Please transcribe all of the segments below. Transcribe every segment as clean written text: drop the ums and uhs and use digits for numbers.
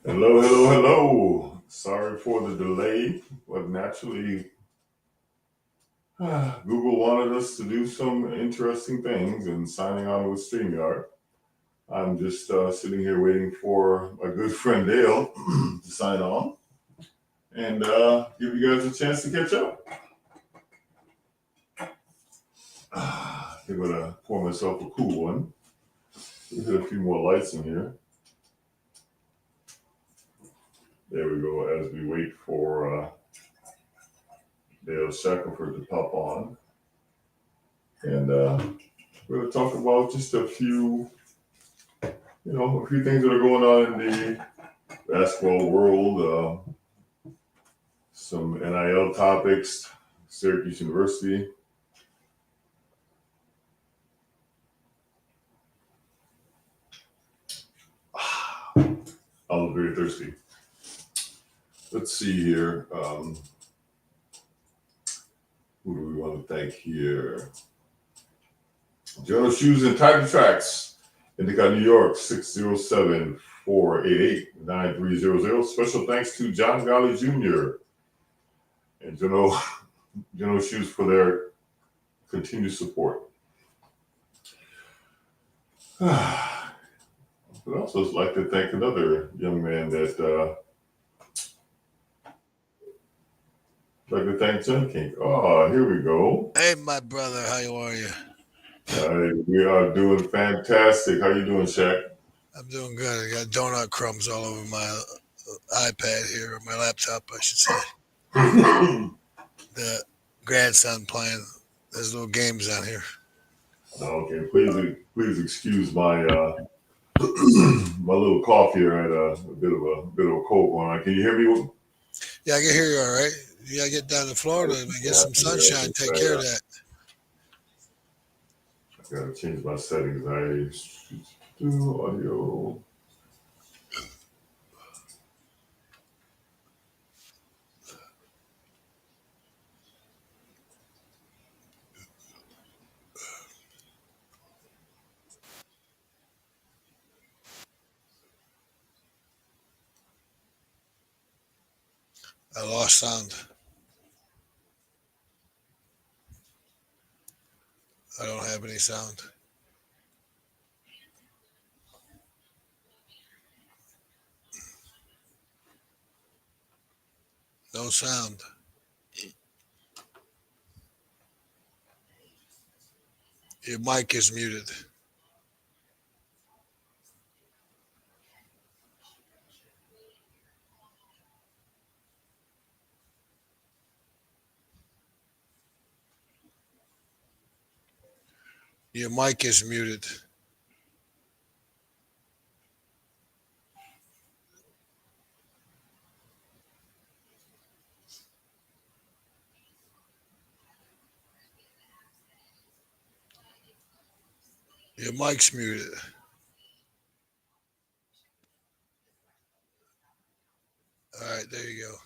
Hello, hello, hello. Sorry for the delay, but naturally, Google wanted us to do some interesting things and signing on with StreamYard. I'm just sitting here waiting for my good friend Dale to sign on and give you guys a chance to catch up. I'm going to pour myself a cool one. We'll hit a few more lights in here. There we go, as we wait for Dale Shackelford to pop on. And we're going to talk about just a few things that are going on in the basketball world, some NIL topics, Syracuse University. I'm very thirsty. Let's see here. Who do we want to thank here? Jono Shoes and Tiger Tracks, Indica, New York, 607-488-9300. Special thanks to John Golly Jr. and Jono Shoes for their continued support. I'd also like to thank another young man that like to thank John King. Oh, here we go. Hey, my brother, how are you? We are doing fantastic. How you doing, Shaq? I'm doing good. I got donut crumbs all over my iPad here, or my laptop, I should say. The grandson playing there's little games on here. Okay, please excuse my my little cough here. I had a bit of a cold going on. Can you hear me? Yeah, I can hear you all right. You gotta get down to Florida and get some sunshine. Take care of that. I gotta change my settings. I do audio. I lost sound. I don't have any sound. No sound. Your mic is muted. Your mic is muted. Your mic's muted. All right, there you go.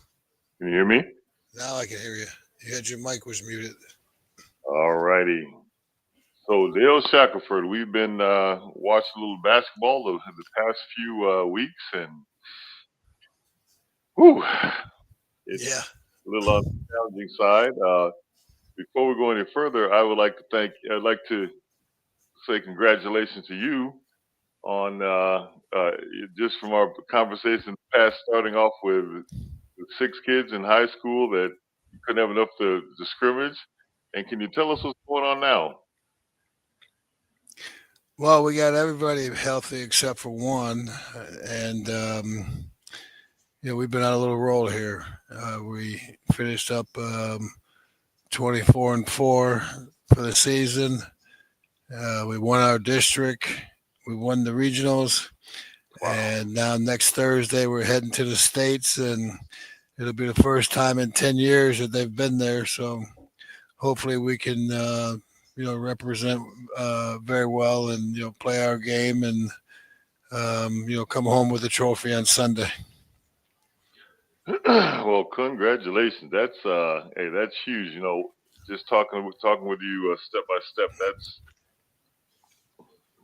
Can you hear me? Now I can hear you. You had your mic was muted. All righty. So Dale Shackelford, we've been watching a little basketball the past few weeks, and it's Yeah. a little on the challenging side. Before we go any further, I'd like to say congratulations to you on just from our conversation past, starting off with 6 kids in high school that you couldn't have enough to scrimmage. And can you tell us what's going on now? Well, we got everybody healthy except for one, and we've been on a little roll here. We finished up 24-4 for the season. We won our district. We won the regionals, and now next Thursday we're heading to the states, and it'll be the first time in 10 years that they've been there. So hopefully we can represent very well and play our game and come home with a trophy on Sunday. Well, congratulations. That's huge. Just talking with you step by step. That's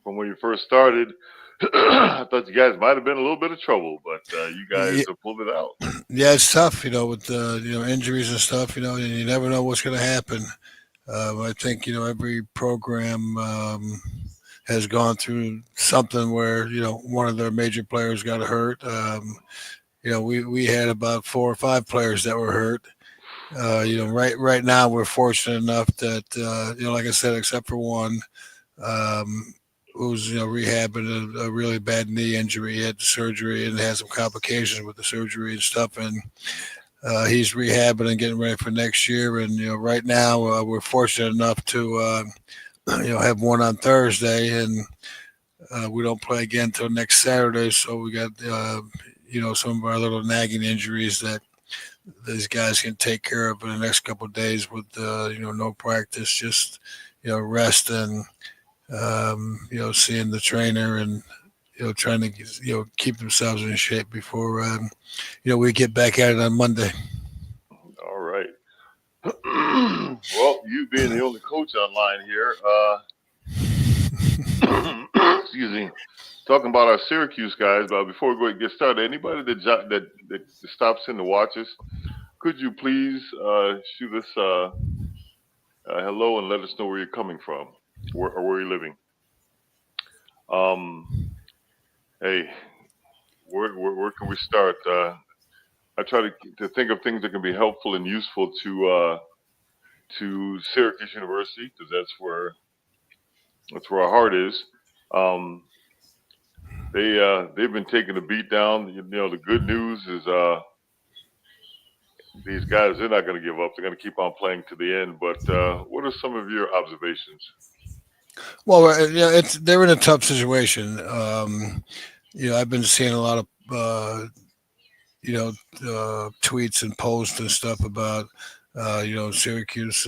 from when you first started. I thought you guys might have been a little bit of trouble, but you guys Yeah, have pulled it out. yeah, it's tough, with injuries and stuff, and you never know what's going to happen. I think every program has gone through something where one of their major players got hurt. We had about 4 or 5 players that were hurt. Right now we're fortunate enough that like I said, except for one, um, who's rehabbing a really bad knee injury. He had surgery and had some complications with the surgery and stuff, and he's rehabbing and getting ready for next year. And right now we're fortunate enough to have one on Thursday, and we don't play again until next Saturday. So we got some of our little nagging injuries that these guys can take care of in the next couple of days with no practice, just rest and seeing the trainer and trying to keep themselves in shape before we get back at it on Monday. All right. Well, you being the only coach online here, excuse me, talking about our Syracuse guys. But before we go and get started, anybody that stops in to watch us, could you please shoot us hello and let us know where you're coming from, or where you're living. Um, hey, where can we start? I try to think of things that can be helpful and useful to Syracuse University, because that's where our heart is. Um, they've been taking a beat down. The good news is these guys, they're not going to give up. They're going to keep on playing to the end. But what are some of your observations? Well, they're in a tough situation. I've been seeing a lot of tweets and posts and stuff about Syracuse.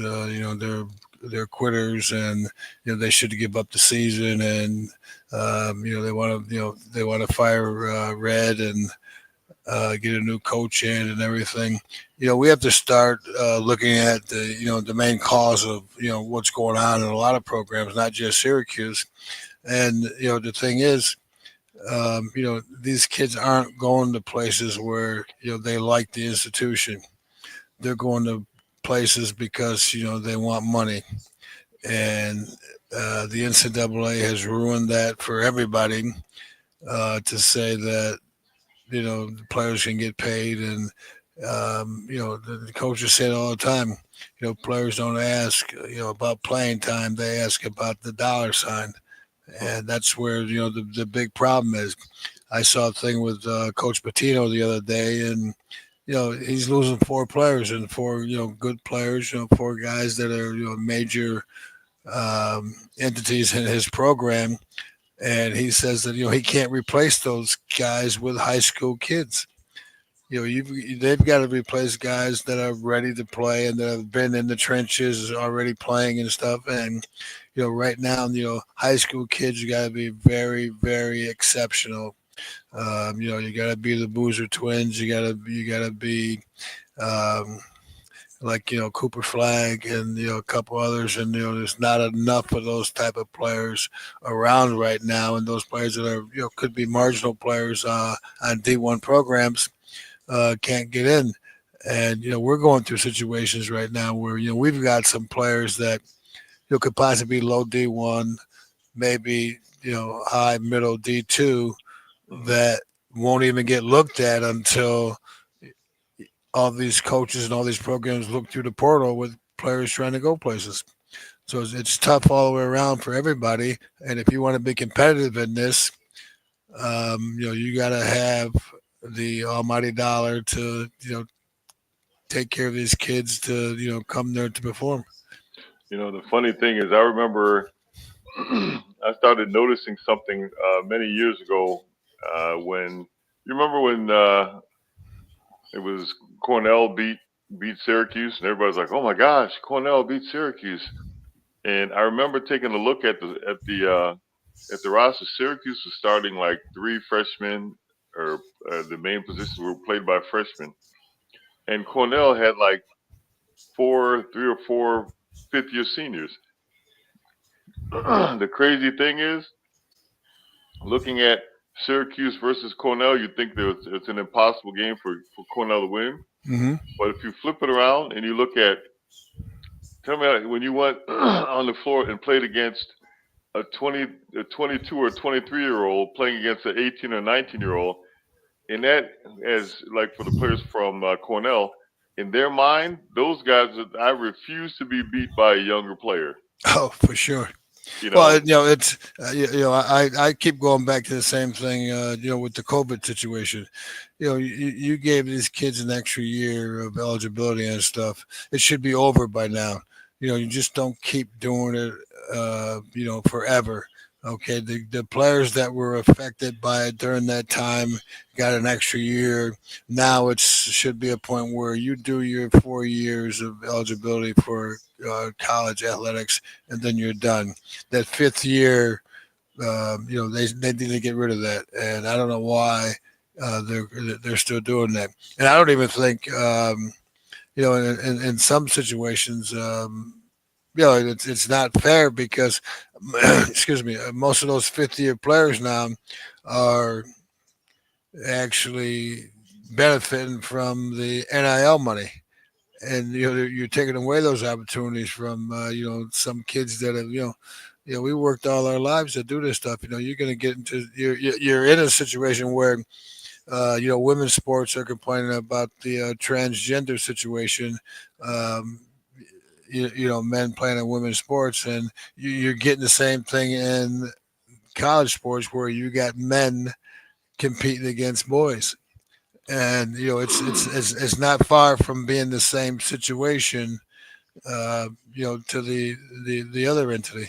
They're quitters, and they should give up the season, and they want to fire Red and get a new coach in and everything. We have to start looking at the main cause of what's going on in a lot of programs, not just Syracuse. And the thing is, these kids aren't going to places where they like the institution. They're going to places because they want money, and the NCAA has ruined that for everybody. To say that the players can get paid, and the coaches say it all the time. Players don't ask about playing time; they ask about the dollar sign, and that's where the big problem is. I saw a thing with Coach Patino the other day, and he's losing 4 players, and 4 good players, 4 guys that are major entities in his program, and he says that he can't replace those guys with high school kids. They've got to replace guys that are ready to play and that have been in the trenches already playing and stuff. And right now, high school kids, you got to be very, very exceptional. You got to be the Boozer twins. You got to be um, like Cooper Flag and a couple others, and there's not enough of those type of players around right now, and those players that are could be marginal players on D1 programs can't get in. And we're going through situations right now where we've got some players that could possibly be low D1, maybe high middle D2 that won't even get looked at until all these coaches and all these programs look through the portal with players trying to go places. So it's tough all the way around for everybody. And if you want to be competitive in this, you got to have the almighty dollar to take care of these kids to come there to perform. The funny thing is, I remember I started noticing something many years ago when you remember when it was Cornell beat Syracuse, and everybody's like, "Oh my gosh, Cornell beat Syracuse!" And I remember taking a look at the roster. Syracuse was starting like 3 freshmen, or the main positions were played by freshmen, and Cornell had like 3 or 4 fifth-year seniors. The crazy thing is, looking at Syracuse versus Cornell, you think it's an impossible game for Cornell to win. Hmm. But if you flip it around and you look at, tell me when you went on the floor and played against a 22 or 23-year-old playing against an 18 or 19-year-old, and that as like for the players from Cornell, in their mind, those guys, I refuse to be beat by a younger player. Oh, for sure. You Well, know, it's I keep going back to the same thing. With the COVID situation, you gave these kids an extra year of eligibility and stuff. It should be over by now. You just don't keep doing it. Forever. Okay, the players that were affected by it during that time got an extra year. Now it should be a point where you do your 4 years of eligibility for college athletics, and then you're done. That fifth year, they need to get rid of that, and I don't know why they're still doing that. And I don't even think, in some situations, it's not fair because, excuse me, most of those fifth year players now are actually benefiting from the NIL money, and you're taking away those opportunities from some kids that have we worked all our lives to do this stuff. You're going to get into you're in a situation where women's sports are complaining about the transgender situation. Um, Men playing in women's sports, and you're getting the same thing in college sports where you got men competing against boys, and it's not far from being the same situation to the other entity.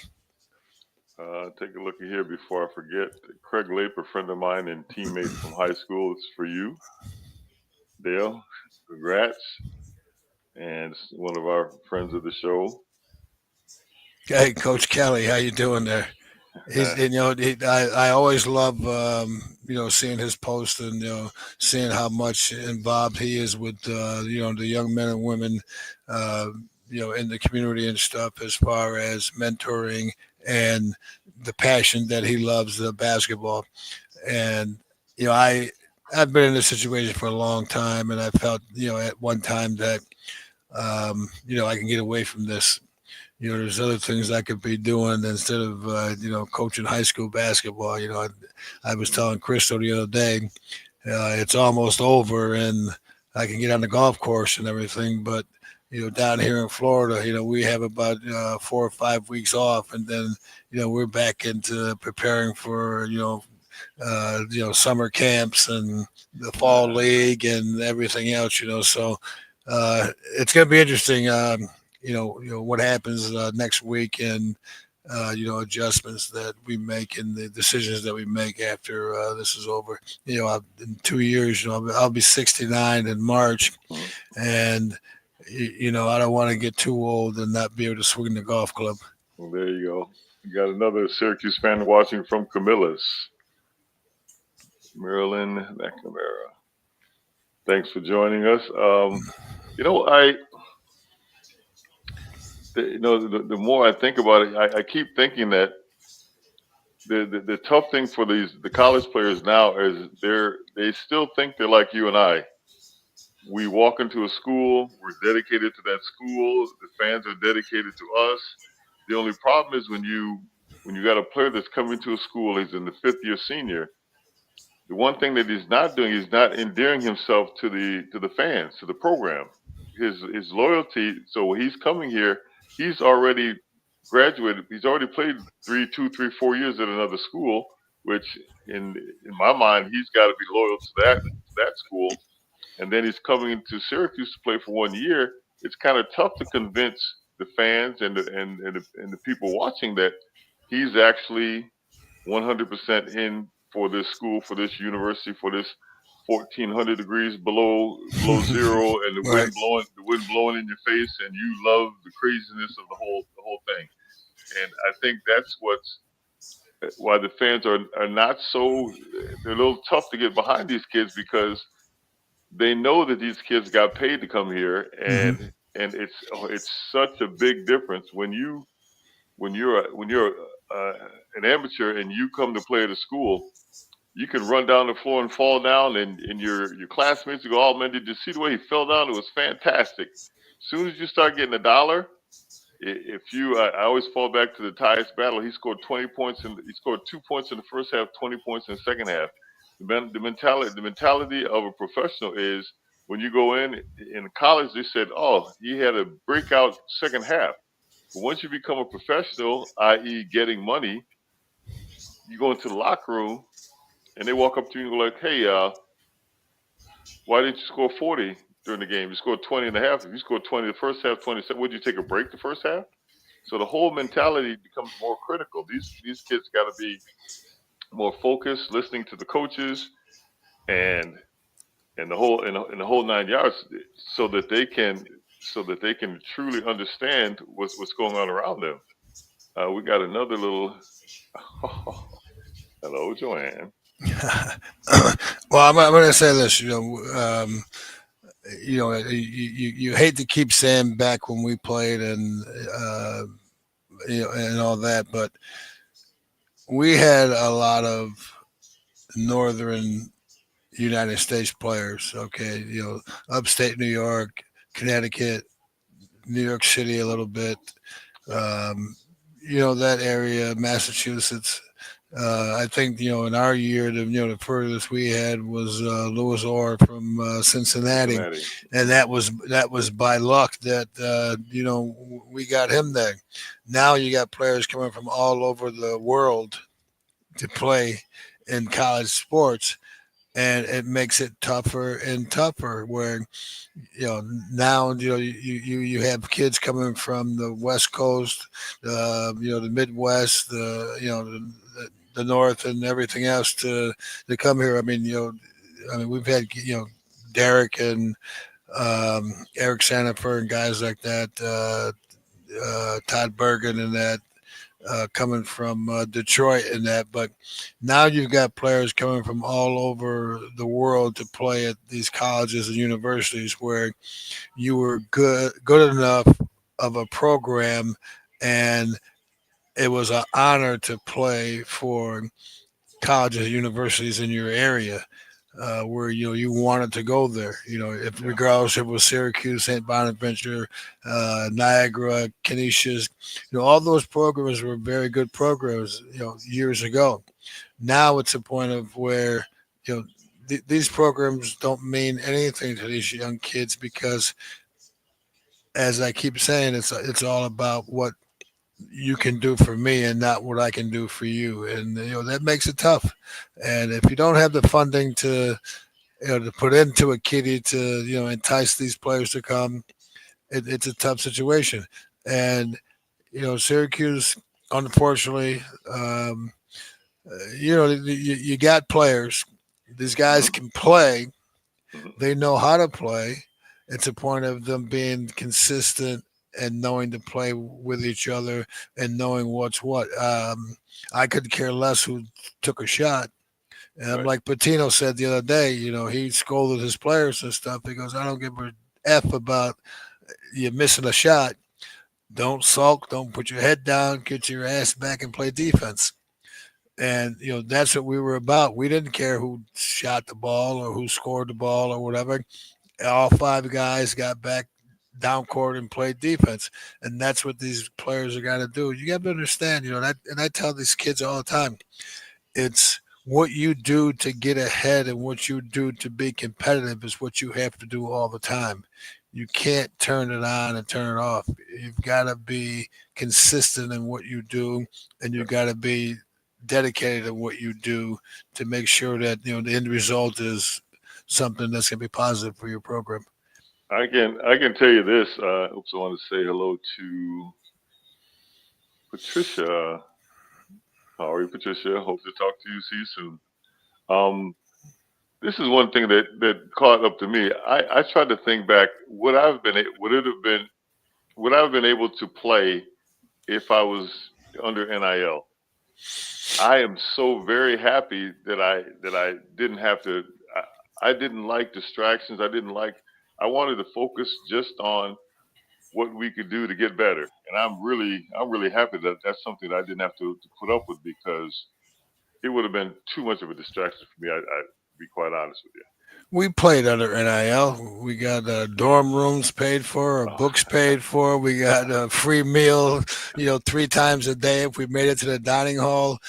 take a look at here before I forget. Craig Lape, a friend of mine and teammate from high school, it's for you, Dale. Congrats, and it's one of our friends of the show. Hey, Coach Kelly, how you doing there? He's, I always love, seeing his post and, seeing how much involved he is with, the young men and women, uh, in the community and stuff as far as mentoring and the passion that he loves the basketball. And, I've been in this situation for a long time, and I felt, at one time that, I can get away from this. There's other things I could be doing instead of, coaching high school basketball. I was telling Crystal the other day, it's almost over and I can get on the golf course and everything. But, down here in Florida, we have about 4 or 5 weeks off, and then, we're back into preparing for, summer camps and the fall league and everything else. So it's going to be interesting. What happens next week, and adjustments that we make and the decisions that we make after this is over. In 2 years, I'll be 69 in March, Mhm. and I don't want to get too old and not be able to swing the golf club. Well, there you go. You got another Syracuse fan watching from Camillus, Marilyn McNamara. Thanks for joining us. You know, I, the more I think about it, I keep thinking that the tough thing for the college players now is they still think they're like you and I. We walk into a school, we're dedicated to that school. The fans are dedicated to us. The only problem is when you got a player that's coming to a school, he's in the fifth year senior. The one thing that he's not doing, he's not endearing himself to the fans, to the program. His loyalty. So when he's coming here, he's already graduated. He's already played 3, 2, 3, 4 years at another school, which in my mind, he's got to be loyal to that school. And then he's coming into Syracuse to play for 1 year. It's kind of tough to convince the fans and the people watching that he's actually 100% in for this school, for this university, for this 1400 degrees below zero, and Right. the wind blowing in your face, and you love the craziness of the whole thing. And I think that's what's why the fans are not so they're a little tough to get behind these kids because they know that these kids got paid to come here, Hmm. and it's such a big difference when you're uh, an amateur and you come to play at a school, you can run down the floor and fall down, and your classmates go, "Oh man, did you see the way he fell down? It was fantastic." As soon as you start getting a dollar, if you, I always fall back to the Tyus battle. He scored 20 points and he scored 2 points in the first half, 20 points in the second half. The mentality of a professional is when you go in college, they said, "Oh, he had a breakout second half." But once you become a professional, i.e., getting money, you go into the locker room and they walk up to you and go like, "Hey, why didn't you score 40 during the game? You scored 20 and a half. If you scored 20 the first half, 27, would you take a break the first half?" So the whole mentality becomes more critical. These kids got to be more focused, listening to the coaches, and and the whole 9 yards, so that they can truly understand what's going on around them. We got another little. Hello, Joanne. Well, I'm going to say this. You hate to keep saying back when we played and and all that, but we had a lot of northern United States players. Okay, upstate New York, Connecticut, New York City, a little bit. Um, that area, Massachusetts. I think in our year, the furthest we had was Louis Orr from Cincinnati, Cincinnati. and that was by luck that we got him there. Now you got players coming from all over the world to play in college sports, and it makes it tougher and tougher. Where now you have kids coming from the West Coast, the Midwest, the North, and everything else to come here. I mean, we've had Derek and Eric Sandifer and guys like that, Todd Bergen and that. Coming from Detroit and that, but now you've got players coming from all over the world to play at these colleges and universities where you were good enough of a program, and it was an honor to play for colleges and universities in your area. Where you wanted to go there, if Yeah, regardless if it was Syracuse, St. Bonaventure, Niagara, Canisius, all those programs were very good programs, years ago. Now it's a point of where you know these programs don't mean anything to these young kids because, as I keep saying, it's all about what you can do for me and not what I can do for you, and that makes it tough. And if you don't have the funding to put into a kitty to entice these players to come, it's a tough situation. And Syracuse, unfortunately, you got players. These guys hmm can play. hmm They know how to play. It's a point of them being consistent and knowing to play with each other and knowing what's what. I could care less who took a shot. And I'm right. like Patino said the other day, he scolded his players and stuff. He goes, I don't give a F about you missing a shot. Don't sulk. Don't put your head down. Get your ass back and play defense. And that's what we were about. We didn't care who shot the ball or who scored the ball or whatever. All five guys got back down court and played defense, and that's what these players are got to do. You got to understand, that. And I tell these kids all the time, it's what you do to get ahead and what you do to be competitive is what you have to do all the time. You can't turn it on and turn it off. You've got to be consistent in what you do, and Yeah. you've got to be dedicated in what you do to make sure that the end result is something that's going to be positive for your program. I can tell you this. Oops, I want to say hello to Patricia. How are you, Patricia? Hope to talk to you. See you soon. Um, this is one thing that caught up to me. I tried to think back. Would I have been able to play if I was under NIL? I am so very happy that I didn't have to. I didn't like distractions. I didn't like. I wanted to focus just on what we could do to get better. and I'm really happy that that's something that I didn't have to put up with, because it would have been too much of a distraction for me. I be quite honest with you. We played under NIL. We got dorm rooms paid for, Oh, books paid for. We got a free meal, 3 times a day if we made it to the dining hall.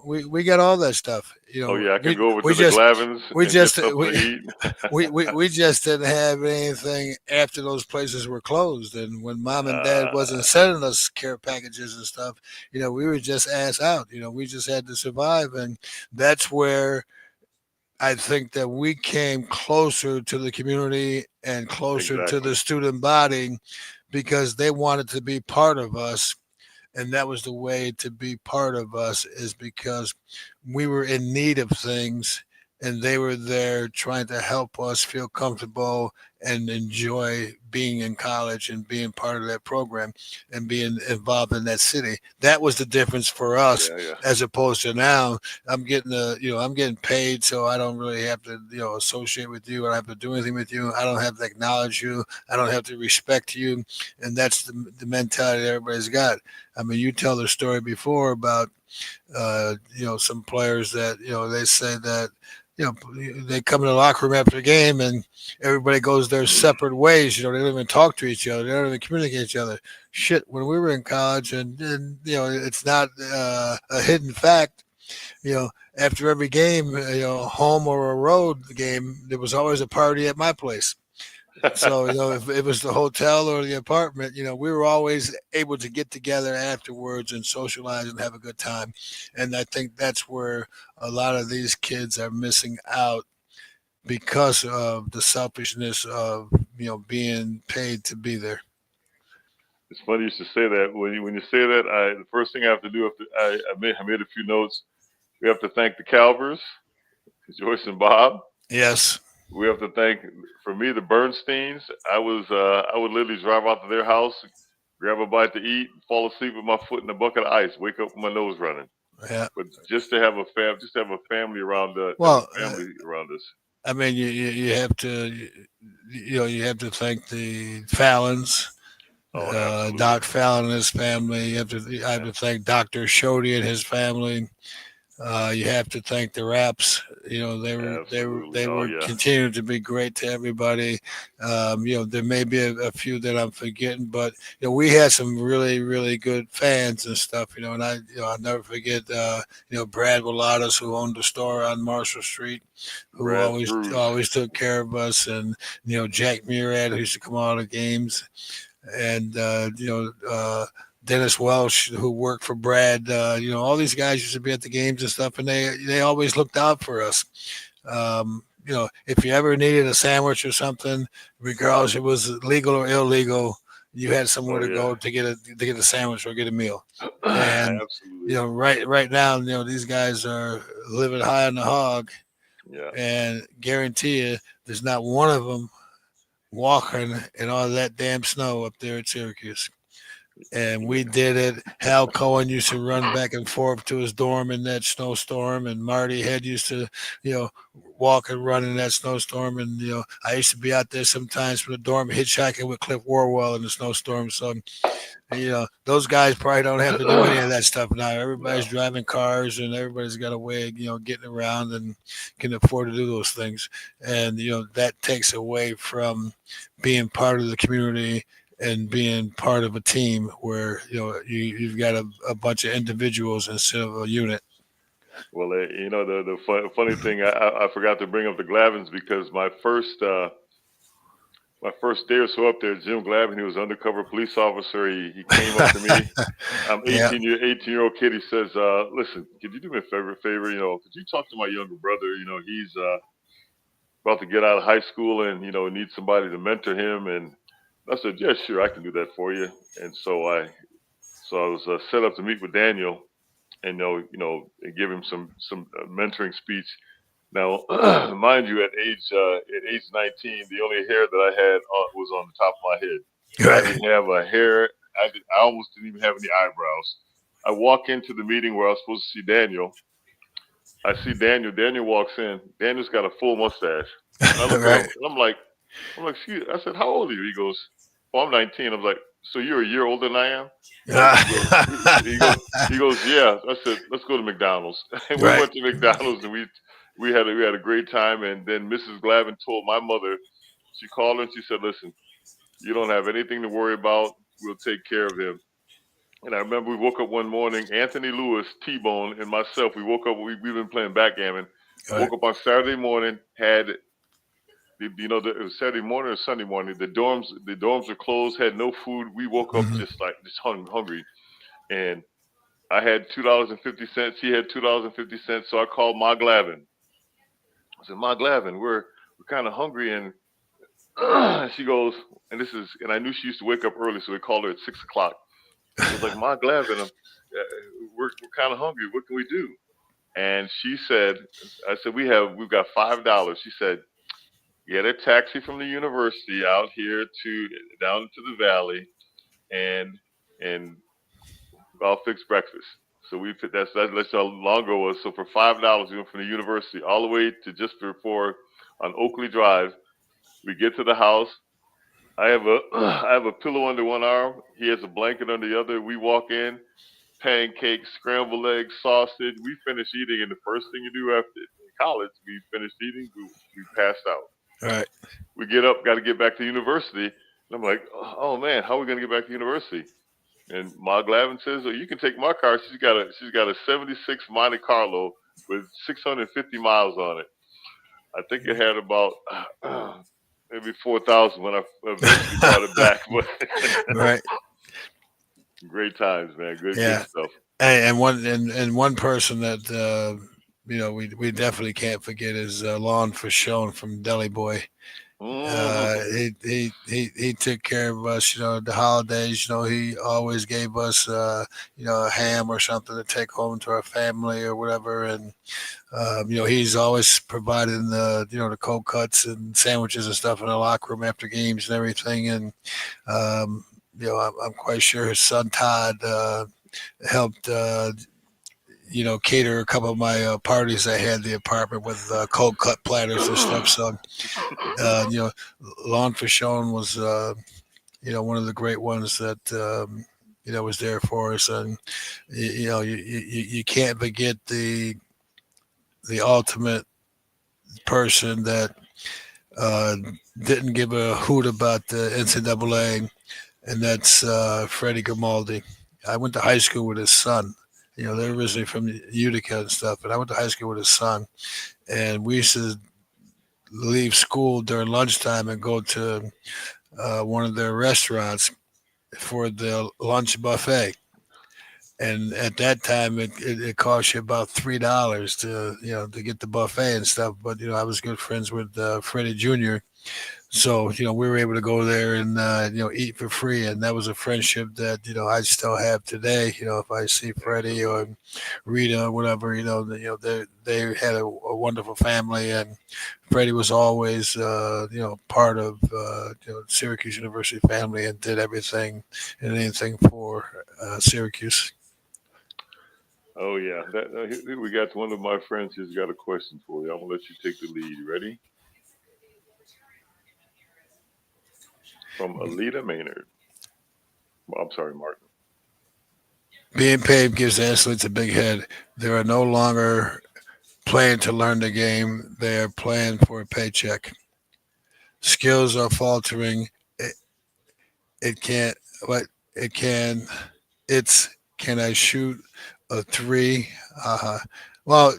We got all that stuff. oh yeah, I could We go over we to the just Glavins we and get just something to eat. we just didn't have anything after those places were closed. And when mom and dad wasn't sending us care packages and stuff, we were just ass out. We just had to survive, and that's where I think that we came closer to the community and closer to Exactly. the student body because they wanted to be part of us. And that was the way to be part of us, is because we were in need of things and they were there trying to help us feel comfortable and enjoy being in college and being part of that program and being involved in that city. That was the difference for us, Yeah, yeah. as opposed to now I'm getting paid, so I don't really have to associate with you. I don't have to do anything with you. I don't have to acknowledge you. I don't have to respect you. And that's the mentality that everybody's got. I mean, you tell the story before about some players that they say that they come in the locker room after the game and everybody goes their separate ways. They don't even talk to each other. They don't even communicate with each other. Shit, when we were in college, and it's not a hidden fact. After every game, home or a road game, there was always a party at my place. So, if it was the hotel or the apartment, we were always able to get together afterwards and socialize and have a good time. And I think that's where a lot of these kids are missing out because of the selfishness of, being paid to be there. It's funny you should say that. When you say that, the first thing I have to do, after I made a few notes. We have to thank the Calvers, Joyce and Bob. Yes. We have to thank, for me, the Bernsteins. I would literally drive out to their house, grab a bite to eat, fall asleep with my foot in a bucket of ice, wake up with my nose running. Yeah. But just to have a family around Well, family around us. I mean, you have to, you have to thank the Fallons, Oh, absolutely, Doc Fallon and his family. I have to thank Dr. Shody and his family. You have to thank the Raps. absolutely. They Oh were yeah, continuing to be great to everybody. There may be a few that I'm forgetting, but we had some really really good fans and stuff. And I'll never forget. Brad Willatas, who owned the store on Marshall Street, who Brad Bruce. always took care of us, and Jack Murad, who used to come out of games, and Dennis Welsh, who worked for Brad. All these guys used to be at the games and stuff, and they always looked out for us. If you ever needed a sandwich or something, regardless if it was legal or illegal, you had somewhere Oh to yeah, go to get a sandwich or get a meal. And absolutely. right now, these guys are living high on the hog, Yeah. and guarantee you, there's not one of them walking in all that damn snow up there at Syracuse. And we did it. Hal Cohen used to run back and forth to his dorm in that snowstorm, and Marty Head used to, you know, walk and run in that snowstorm. And I used to be out there sometimes from the dorm hitchhiking with Cliff Warwell in the snowstorm. So, those guys probably don't have to do any of that stuff now. Everybody's No. driving cars, and everybody's got a way of, getting around and can afford to do those things. And that takes away from being part of the community and being part of a team where you've got a bunch of individuals instead of a unit. Well, the funny thing, I forgot to bring up the Glavins, because my first day or so up there, Jim Glavin, he was an undercover police officer. He came up to me. I'm Yeah. 18-year-old kid. He says, "Listen, could you do me a favor? Could you talk to my younger brother? He's about to get out of high school, and needs somebody to mentor him." And I said, "Yeah, sure, I can do that for you." And so I was set up to meet with Daniel, and and give him some mentoring speech. Now, mind you, at age 19, the only hair that I had was on the top of my head. I Right. didn't have a hair. I almost didn't even have any eyebrows. I walk into the meeting where I was supposed to see Daniel. I see Daniel. Daniel walks in. Daniel's got a full mustache. And I look at him, Right. and I'm like, excuse. I said, "How old are you?" He goes, "Oh, I'm 19." I was like, so you're a year older than I am? He goes, yeah. I said, let's go to McDonald's. And we Right. went to McDonald's and we had a great time. And then Mrs. Glavin told my mother, she called her and she said, listen, you don't have anything to worry about. We'll take care of him. And I remember we woke up one morning, Anthony Lewis, T-Bone, and myself, we woke up, we've been playing backgammon. Right. Woke up on Saturday morning, had, it was Saturday morning or Sunday morning. The dorms were closed, had no food. We woke up Mhm. just hungry. And I had $2.50. He had $2.50. So I called Ma Glavin. I said, Ma Glavin, we're kind of hungry. And she goes, and I knew she used to wake up early, so we called her at 6 o'clock. I was like, Ma Glavin, we're kind of hungry. What can we do? And she said, I said, we've got $5. She said, get a taxi from the university out here down to the valley, and I'll fix breakfast. So that's how long ago it was. So for $5, we went from the university all the way to just before on Oakley Drive. We get to the house. I have a pillow under one arm. He has a blanket under the other. We walk in, pancakes, scrambled eggs, sausage. We finish eating, and the first thing you do after college, we finished eating. We passed out. Right. We get up, got to get back to university. And I'm like, oh man, how are we gonna get back to university? And Ma Glavin says, oh, you can take my car. She's got a '76 Monte Carlo with 650 miles on it. I think it had about maybe 4,000 when I eventually brought it back. But Right. great times, man. Good Yeah. stuff. And one person that we definitely can't forget is Lon Fashone from Deli Boy. He took care of us, the holidays. He always gave us, a ham or something to take home to our family or whatever. And he's always providing the cold cuts and sandwiches and stuff in the locker room after games and everything. And I'm quite sure his son Todd helped. Cater a couple of my parties I had in the apartment with cold cut platters and stuff. So, Lon Fashone was, one of the great ones that, was there for us. And, you can't forget the ultimate person that didn't give a hoot about the NCAA, and that's Freddie Grimaldi. I went to high school with his son. They're originally from Utica and stuff, but I went to high school with his son, and we used to leave school during lunchtime and go to one of their restaurants for the lunch buffet. And at that time, it cost you about $3 to get the buffet and stuff. But I was good friends with Freddie Jr., so we were able to go there and eat for free, and that was a friendship that I still have today. If I see Freddie or Rita or whatever, they had a wonderful family, and Freddie was always part of Syracuse University family and did everything and anything for Syracuse. Oh yeah, here we got one of my friends who's got a question for you. I'm gonna let you take the lead. Ready? From Alita Maynard. I'm sorry, Martin. Being paid gives athletes a big head. They are no longer playing to learn the game. They are playing for a paycheck. Skills are faltering. It can't. What it can. It's can I shoot a three? Well,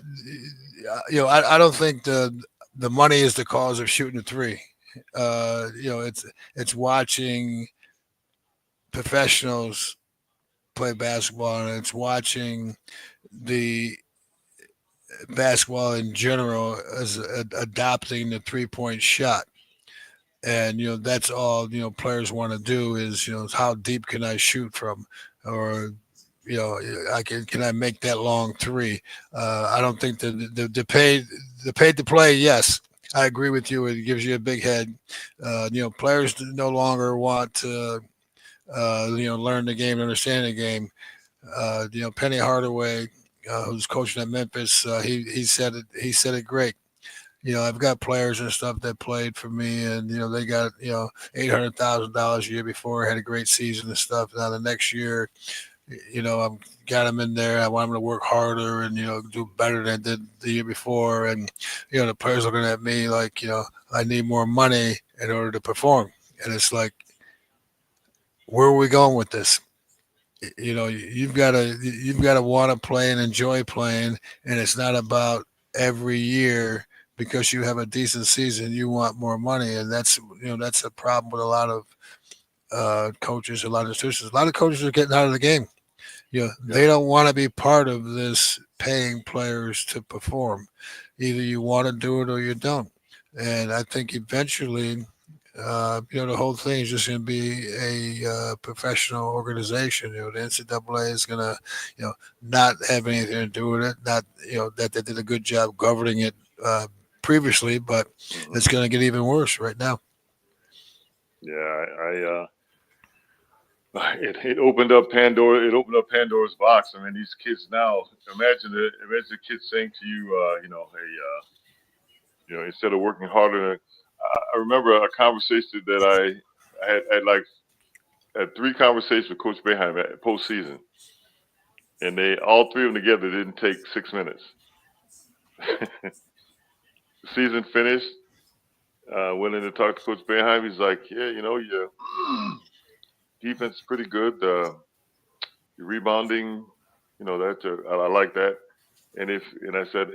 I don't think the money is the cause of shooting a three. It's watching professionals play basketball, and it's watching the basketball in general as adopting the 3-point shot. And that's all players want to do is how deep can I shoot from, or can I make that long three? I don't think the paid to play. Yes, I agree with you. It gives you a big head. Players no longer want to learn the game, understand the game. Penny Hardaway, who's coaching at Memphis, he said it. He said it great. I've got players and stuff that played for me, and they got $800,000 a year before, had a great season and stuff. Now the next year, I've got them in there. I want them to work harder and do better than I did the year before. And the players looking at me like I need more money in order to perform. And it's like, where are we going with this? You've got to want to play and enjoy playing, and it's not about every year because you have a decent season you want more money, and that's a problem with a lot of coaches, a lot of institutions. A lot of coaches are getting out of the game. They don't want to be part of this paying players to perform. Either you want to do it or you don't. And I think eventually, the whole thing is just going to be a professional organization. The NCAA is going to, not have anything to do with it. Not, that they did a good job governing it previously, but it's going to get even worse right now. Yeah, it opened up Pandora. It opened up Pandora's box. I mean, these kids now. Imagine the kids saying to you, hey, instead of working harder. I remember a conversation that I had 3 conversations with Coach Boeheim at postseason, and all 3 of them together didn't take 6 minutes. The season finished. Went in to talk to Coach Boeheim. He's like, yeah, your defense is pretty good. Your rebounding, I like that. And I said,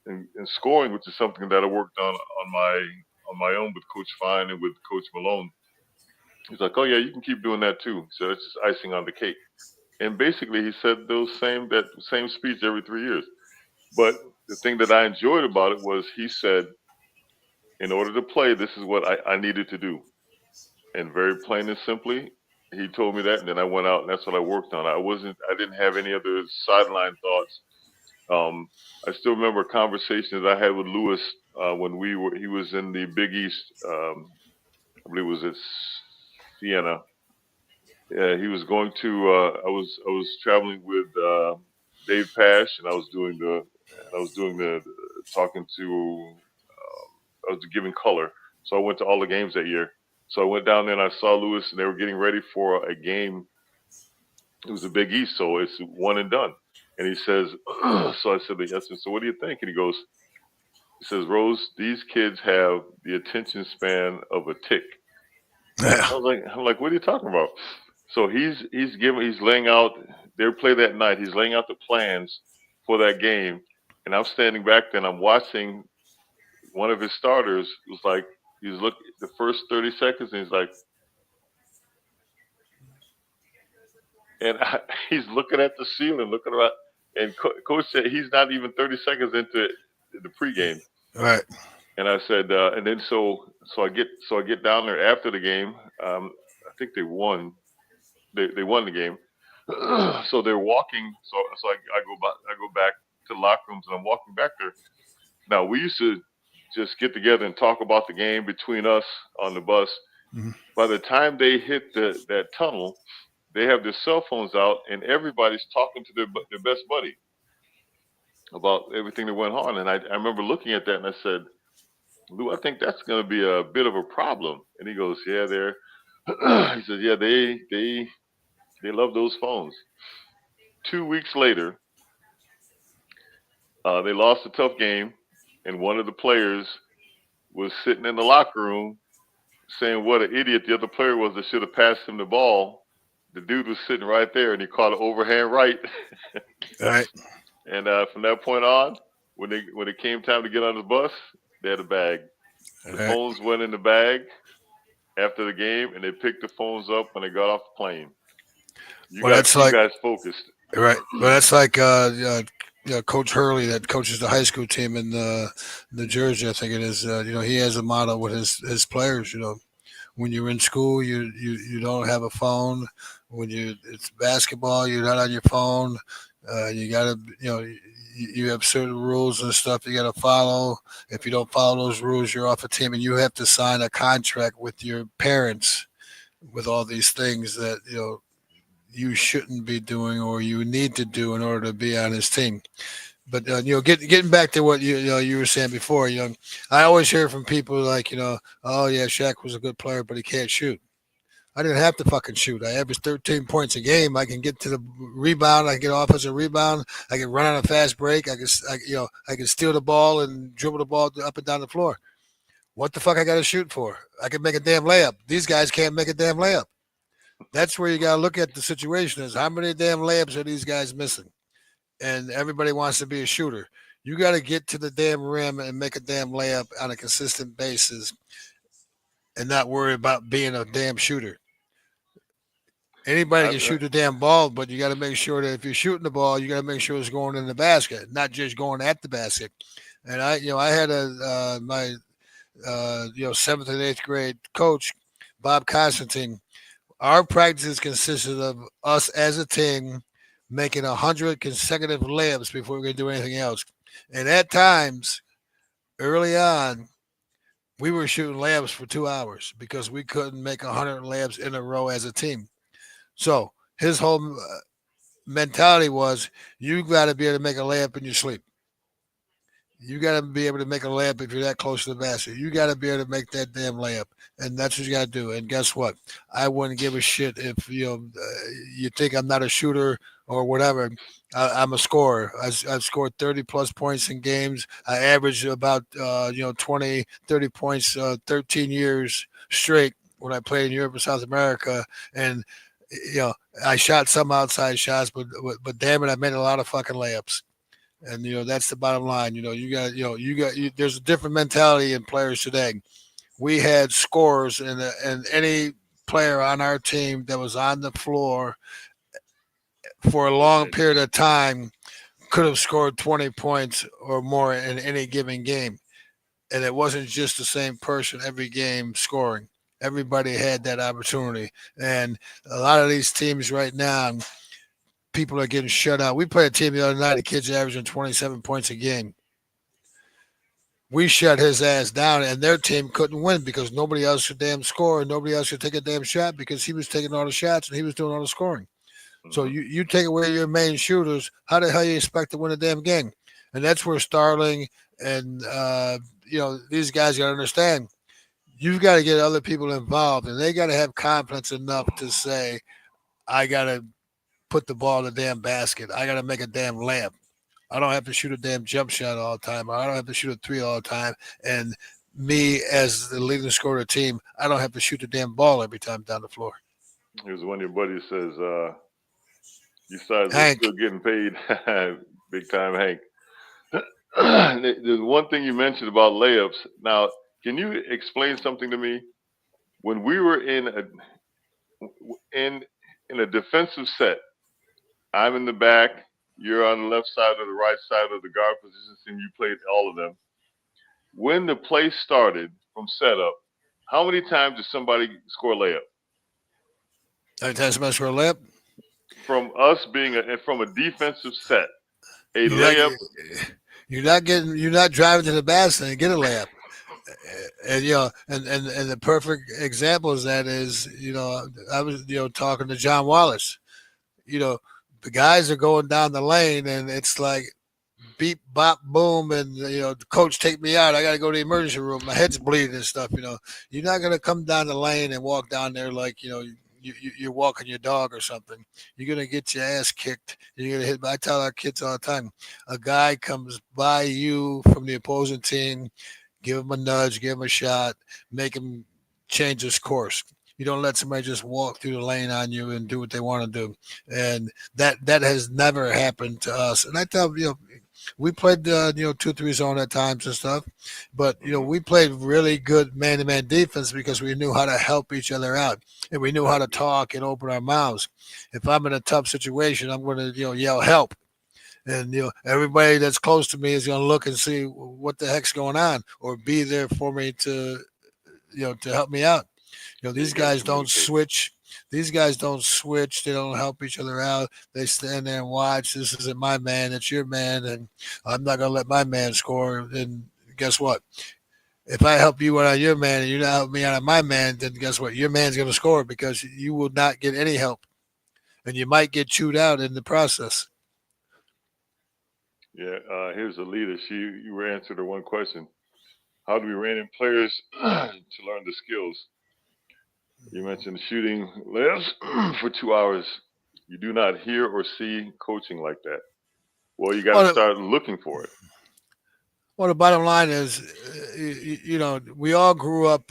and scoring, which is something that I worked on my own with Coach Fine and with Coach Malone. He's like, oh yeah, you can keep doing that too. So it's just icing on the cake. And basically, he said that same speech every 3 years. But the thing that I enjoyed about it was he said, in order to play, this is what I needed to do. And very plain and simply, he told me that, and then I went out, and that's what I worked on. I didn't have any other sideline thoughts. I still remember a conversation that I had with Lewis when he was in the Big East. I believe it was at Siena. Yeah, he was going to. I was traveling with Dave Pash, and I was doing the talking to. I was giving color, so I went to all the games that year. So I went down there and I saw Lewis, and they were getting ready for a game. It was a Big East, so it's one and done. And he says, so I said, so what do you think? And he says, Rose, these kids have the attention span of a tick. Yeah. I'm like, what are you talking about? So he's laying out their play that night. He's laying out the plans for that game, and I'm standing back there and I'm watching one of his starters. Was like, he's looking the first 30 seconds, and he's like, and he's looking at the ceiling, looking around. And Coach said he's not even 30 seconds into the pregame. Right. And I said, and then so I get down there after the game. I think they won. They won the game. So they're walking. So I go back to the locker rooms, and I'm walking back there. Now we used to just get together and talk about the game between us on the bus. Mm-hmm. By the time they hit that tunnel, they have their cell phones out, and everybody's talking to their best buddy about everything that went on. And I remember looking at that, and I said, Lou, I think that's going to be a bit of a problem. And he goes, yeah, he says, yeah, they love those phones. 2 weeks later, they lost a tough game, and one of the players was sitting in the locker room saying what an idiot the other player was that should have passed him the ball. The dude was sitting right there, and he caught an overhand right. Right. And from that point on, when it came time to get on the bus, they had a bag. The phones went in the bag after the game, and they picked the phones up when they got off the plane. You guys focused. Right. Well, that's like Coach Hurley that coaches the high school team in New Jersey, I think it is. He has a motto with his players. When you're in school, you don't have a phone. When it's basketball, you're not on your phone. You gotta, you have certain rules and stuff you gotta follow. If you don't follow those rules, you're off a team, and you have to sign a contract with your parents with all these things that you shouldn't be doing or you need to do in order to be on his team. But getting back to what you were saying before, I always hear from people like, oh yeah, Shaq was a good player, but he can't shoot. I didn't have to fucking shoot. I averaged 13 points a game. I can get to the rebound. I can get offensive rebound. I can run on a fast break. I can steal the ball and dribble the ball up and down the floor. What the fuck I got to shoot for? I can make a damn layup. These guys can't make a damn layup. That's where you got to look at the situation is how many damn layups are these guys missing? And everybody wants to be a shooter. You got to get to the damn rim and make a damn layup on a consistent basis and not worry about being a damn shooter. Anybody can shoot the damn ball, but you got to make sure that if you're shooting the ball, you got to make sure it's going in the basket, not just going at the basket. And I had my seventh and eighth grade coach, Bob Constantine. Our practices consisted of us as a team making 100 consecutive layups before we could do anything else. And at times, early on, we were shooting layups for 2 hours because we couldn't make 100 layups in a row as a team. So his whole mentality was you got to be able to make a layup in your sleep. You got to be able to make a layup if you're that close to the basket. You got to be able to make that damn layup, and that's what you got to do. And guess what? I wouldn't give a shit if you think I'm not a shooter or whatever. I'm a scorer. I've scored 30 plus points in games. I average about 20, 30 points 13 years straight when I played in Europe and South America, and I shot some outside shots, but damn it, I made a lot of fucking layups. And that's the bottom line. There's a different mentality in players today. We had scores, and any player on our team that was on the floor for a long period of time could have scored 20 points or more in any given game. And it wasn't just the same person every game scoring. Everybody had that opportunity. And a lot of these teams right now, people are getting shut out. We played a team the other night, the kid's averaging 27 points a game. We shut his ass down, and their team couldn't win because nobody else could damn score and nobody else could take a damn shot because he was taking all the shots and he was doing all the scoring. Mm-hmm. So you take away your main shooters, how the hell you expect to win a damn game? And that's where Starling and these guys got to understand. You've got to get other people involved, and they got to have confidence enough to say, I got to put the ball in the damn basket. I got to make a damn layup. I don't have to shoot a damn jump shot all the time. I don't have to shoot a three all the time. And me, as the leading scorer of the team, I don't have to shoot the damn ball every time down the floor. Here's one of your buddies says, you guys are still getting paid. Big time, Hank. There's one thing you mentioned about layups. Now, can you explain something to me? When we were in a defensive set, I'm in the back, you're on the left side or the right side of the guard positions, and you played all of them. When the play started from setup, how many times did somebody score a layup? How many times somebody score a layup? From us being from a defensive set, layup. You're not driving to the basket and get a layup. And and the perfect example of that is, I was talking to John Wallace. The guys are going down the lane and it's like beep, bop, boom, and the coach take me out. I got to go to the emergency room. My head's bleeding and stuff. You're not gonna come down the lane and walk down there like you're walking your dog or something. You're gonna get your ass kicked. You're gonna hit. I tell our kids all the time, a guy comes by you from the opposing team, give him a nudge, give him a shot, make him change his course. You don't let somebody just walk through the lane on you and do what they want to do. And that has never happened to us. And I tell we played 2-3 zone at times and stuff, but we played really good man-to-man defense because we knew how to help each other out and we knew how to talk and open our mouths. If I'm in a tough situation, I'm going to yell help. And everybody that's close to me is going to look and see what the heck's going on, or be there for me to help me out. These guys don't switch. These guys don't switch. They don't help each other out. They stand there and watch. This isn't my man. It's your man, and I'm not going to let my man score. And guess what? If I help you out on your man and you not help me out on my man, then guess what? Your man's going to score because you will not get any help, and you might get chewed out in the process. Yeah, here's Alita. You were answered her one question. How do we rein in players to learn the skills? You mentioned shooting lives for 2 hours. You do not hear or see coaching like that. Well, you got to Well, start looking for it. Well, the bottom line is, we all grew up,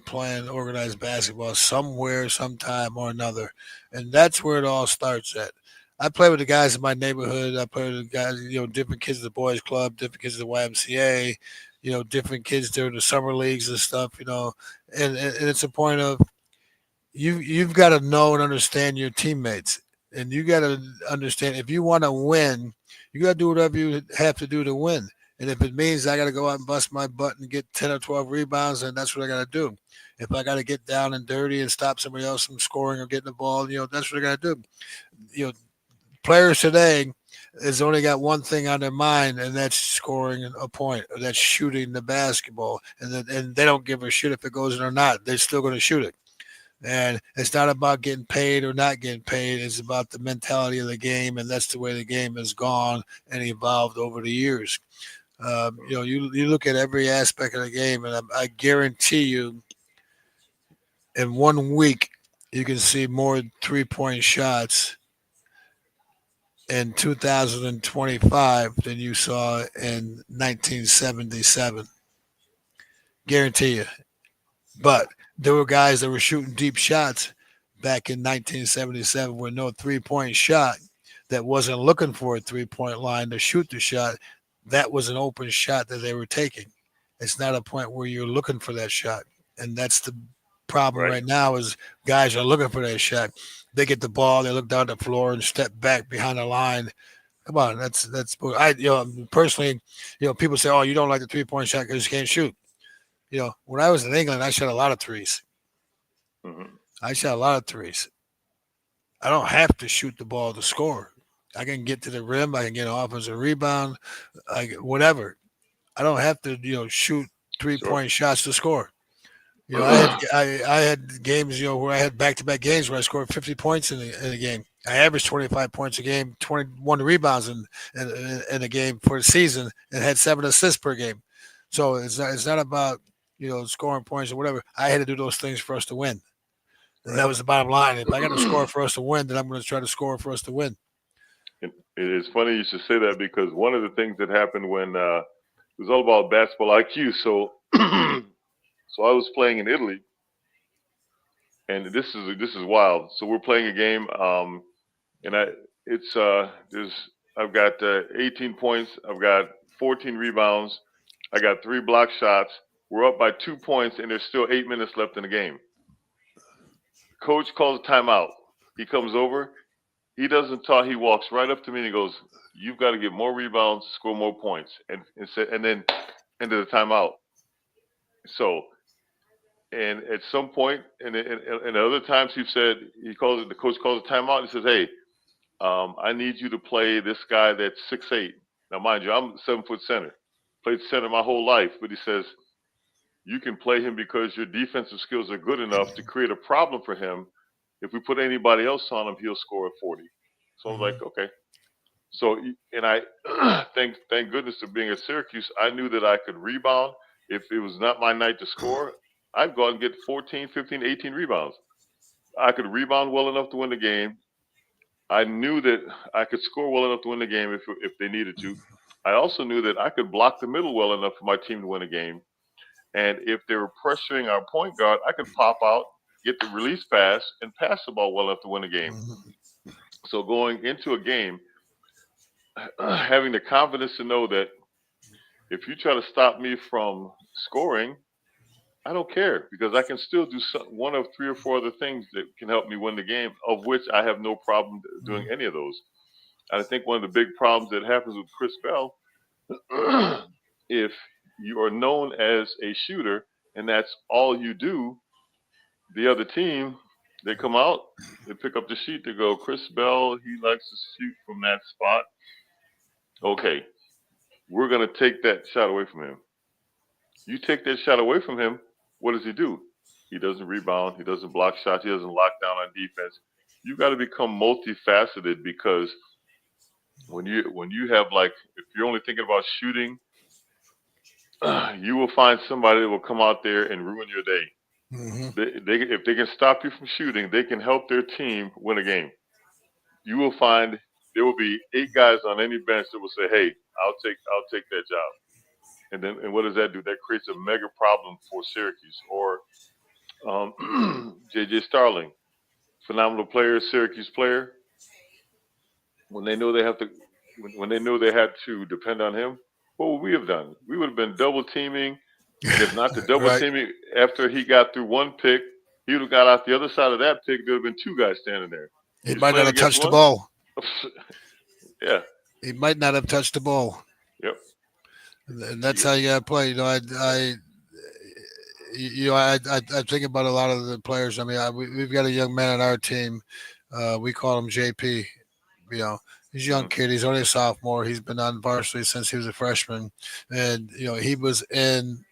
playing organized basketball somewhere, sometime or another, and that's where it all starts at. I play with the guys in my neighborhood. I play with the guys, different kids at the boys' club, different kids at the YMCA, different kids during the summer leagues and stuff. And it's a point of you've got to know and understand your teammates, and you got to understand if you want to win, you got to do whatever you have to do to win. And if it means I got to go out and bust my butt and get 10 or 12 rebounds, then that's what I got to do. If I got to get down and dirty and stop somebody else from scoring or getting the ball, that's what I got to do. You know, Players today has only got one thing on their mind, and that's scoring a point, or that's shooting the basketball, and they don't give a shit if it goes in or not. They're still going to shoot it. And it's not about getting paid or not getting paid. It's about the mentality of the game, and that's the way the game has gone and evolved over the years. You look at every aspect of the game, and I guarantee you, in 1 week, you can see more 3-point shots in 2025 than you saw in 1977. Guarantee you. But there were guys that were shooting deep shots back in 1977 with no 3-point shot that wasn't looking for a 3-point line to shoot the shot. That was an open shot that they were taking. It's not a point where you're looking for that shot. And that's the problem Right. right now is guys are looking for that shot. They get the ball, they look down the floor and step back behind the line. Come on, that's personally, people say, "Oh, you don't like the 3-point shot because you can't shoot." When I was in England, I shot a lot of threes. Hmm. I shot a lot of threes. I don't have to shoot the ball to score. I can get to the rim. I can get an offensive rebound. Whatever. I don't have to, shoot three Sure. point shots to score. I had games, where I had back to back games where I scored 50 points in a game. I averaged 25 points a game, 21 rebounds in a game for the season, and had 7 assists per game. So it's not about scoring points or whatever. I had to do those things for us to win. And that was the bottom line. If I got to score for us to win, then I'm going to try to score for us to win. It's funny you should say that because one of the things that happened when it was all about basketball IQ. So, so I was playing in Italy, and this is wild. So we're playing a game, and I've got 18 points, I've got 14 rebounds, I got 3 block shots. We're up by 2 points, and there's still 8 minutes left in the game. Coach calls a timeout. He comes over. He doesn't talk. He walks right up to me and he goes, "You've got to get more rebounds, score more points," and then into the timeout. So, and at some point, and other times the coach calls a timeout. And he says, "Hey, I need you to play this guy that's 6'8". Now, mind you, I'm 7 foot center. Played center my whole life, but he says you can play him because your defensive skills are good enough to create a problem for him. If we put anybody else on him, he'll score at 40." So I was like, okay. So, and I thank goodness to being at Syracuse, I knew that I could rebound. If it was not my night to score, I'd go out and get 14, 15, 18 rebounds. I could rebound well enough to win the game. I knew that I could score well enough to win the game if they needed to. I also knew that I could block the middle well enough for my team to win a game. And if they were pressuring our point guard, I could pop out, get the release pass, and pass the ball well enough to win a game. So going into a game, having the confidence to know that if you try to stop me from scoring, I don't care because I can still do one of 3 or 4 other things that can help me win the game, of which I have no problem doing any of those. And I think one of the big problems that happens with Chris Bell, if you are known as a shooter and that's all you do, the other team, they come out, they pick up the sheet, they go, "Chris Bell, he likes to shoot from that spot. Okay, we're going to take that shot away from him." You take that shot away from him, what does he do? He doesn't rebound. He doesn't block shots. He doesn't lock down on defense. You got to become multifaceted because when you have, like, if you're only thinking about shooting, you will find somebody that will come out there and ruin your day. Hmm. They if they can stop you from shooting, they can help their team win a game. You will find there will be 8 guys on any bench that will say, "Hey, I'll take that job." And what does that do? That creates a mega problem for Syracuse. Or J.J. Starling, phenomenal player, Syracuse player. When they know they have to, when they know they had to depend on him, what would we have done? We would have been double teaming, and if not the double Right. teaming, after he got through one pick, he would have got out the other side of that pick. There would have been 2 guys standing there. He He's might not playing have against touched the one. ball. Yeah. He might not have touched the ball. Yep. And that's how you got to play. I think about a lot of the players. I mean, we've got a young man on our team. We call him JP. You know, he's a young Mhm. kid. He's only a sophomore. He's been on varsity since he was a freshman, and he was in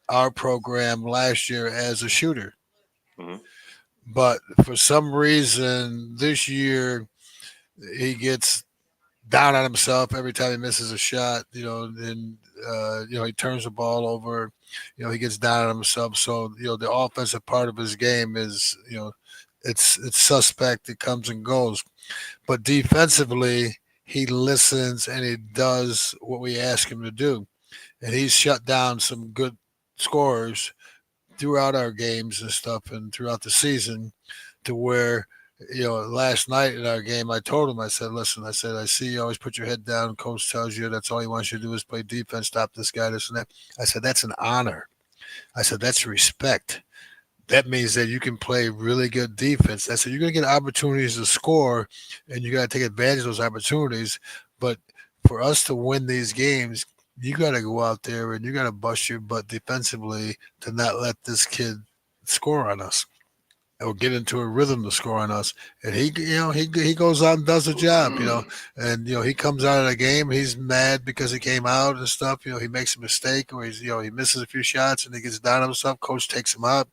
our program last year as a shooter. Mhm. But for some reason, this year he gets down on himself every time he misses a shot. And he turns the ball over. He gets down on himself. So the offensive part of his game is it's suspect. It comes and goes. But defensively, he listens and he does what we ask him to do. And he's shut down some good scorers throughout our games and stuff and throughout the season to where last night in our game, I told him, I said, listen, I see you always put your head down. Coach tells you that's all he wants you to do is play defense, stop this guy, this and that. I said, that's an honor. I said, that's respect. That means that you can play really good defense. I said, you're going to get opportunities to score, and you got to take advantage of those opportunities. But for us to win these games, you got to go out there and you got to bust your butt defensively to not let this kid score on us or get into a rhythm to score on us. And he goes out and does the job, and he comes out of the game, he's mad because he came out and stuff. He makes a mistake or he misses a few shots and he gets down on himself. Coach takes him out.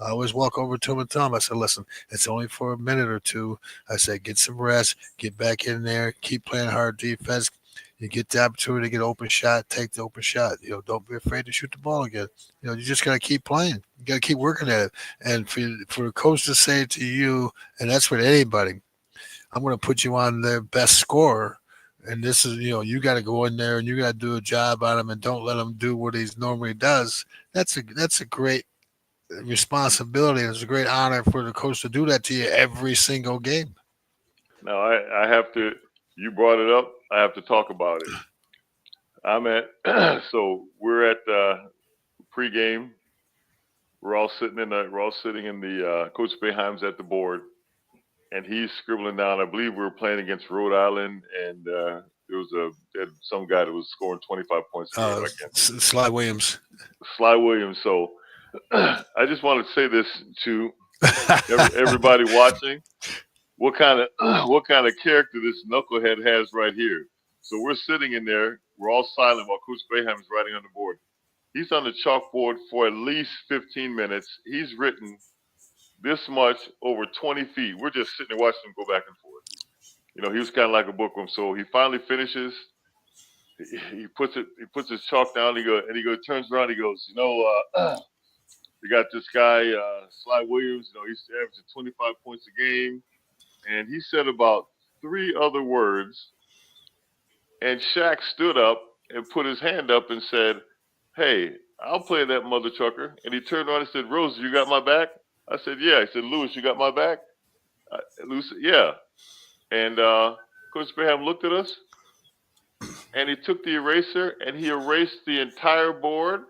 I always walk over to him and tell him, I said, listen, it's only for a minute or two. I said, get some rest, get back in there, keep playing hard defense. You get the opportunity to get an open shot, take the open shot. Don't be afraid to shoot the ball again. You just got to keep playing. You got to keep working at it. And for a coach to say to you, and that's with anybody, I'm going to put you on their best scorer. And this is, you got to go in there and you got to do a job on him and don't let him do what he normally does. That's a great responsibility. It's a great honor for the coach to do that to you every single game. Now I have to. You brought it up. I have to talk about it. I'm at. So we're at pregame. We're all sitting in the Coach Boeheim's at the board, and he's scribbling down. I believe we were playing against Rhode Island, and there was some guy that was scoring 25 points a game. But I can't. Sly Williams. Sly Williams. So I just want to say this to everybody watching. What kind of character this knucklehead has right here. So we're sitting in there. We're all silent while Coach Boeheim is writing on the board. He's on the chalkboard for at least 15 minutes. He's written this much over 20 feet. We're just sitting there watching him go back and forth. He was kind of like a bookworm. So he finally finishes. He puts his chalk down. He turns around. He goes, we got this guy, Sly Williams. He's averaging 25 points a game. And he said about 3 other words. And Shaq stood up and put his hand up and said, hey, I'll play that mother trucker. And he turned around and said, Rose, you got my back? I said, yeah. He said, Lewis, you got my back? Lewis said, yeah. And Coach Boeheim looked at us, and he took the eraser, and he erased the entire board.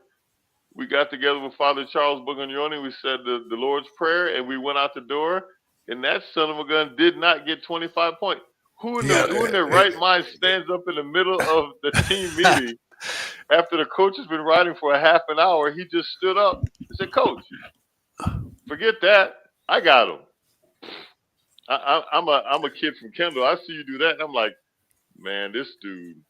We got together with Father Charles Bugagnoni. We said the Lord's Prayer, and we went out the door. And that son of a gun did not get 25 points. Who in their right mind stands up in the middle of the team meeting after the coach has been writing for a half an hour? He just stood up and said, Coach, forget that. I got him. I'm a kid from Kendall. I see you do that. And I'm like, man, this dude.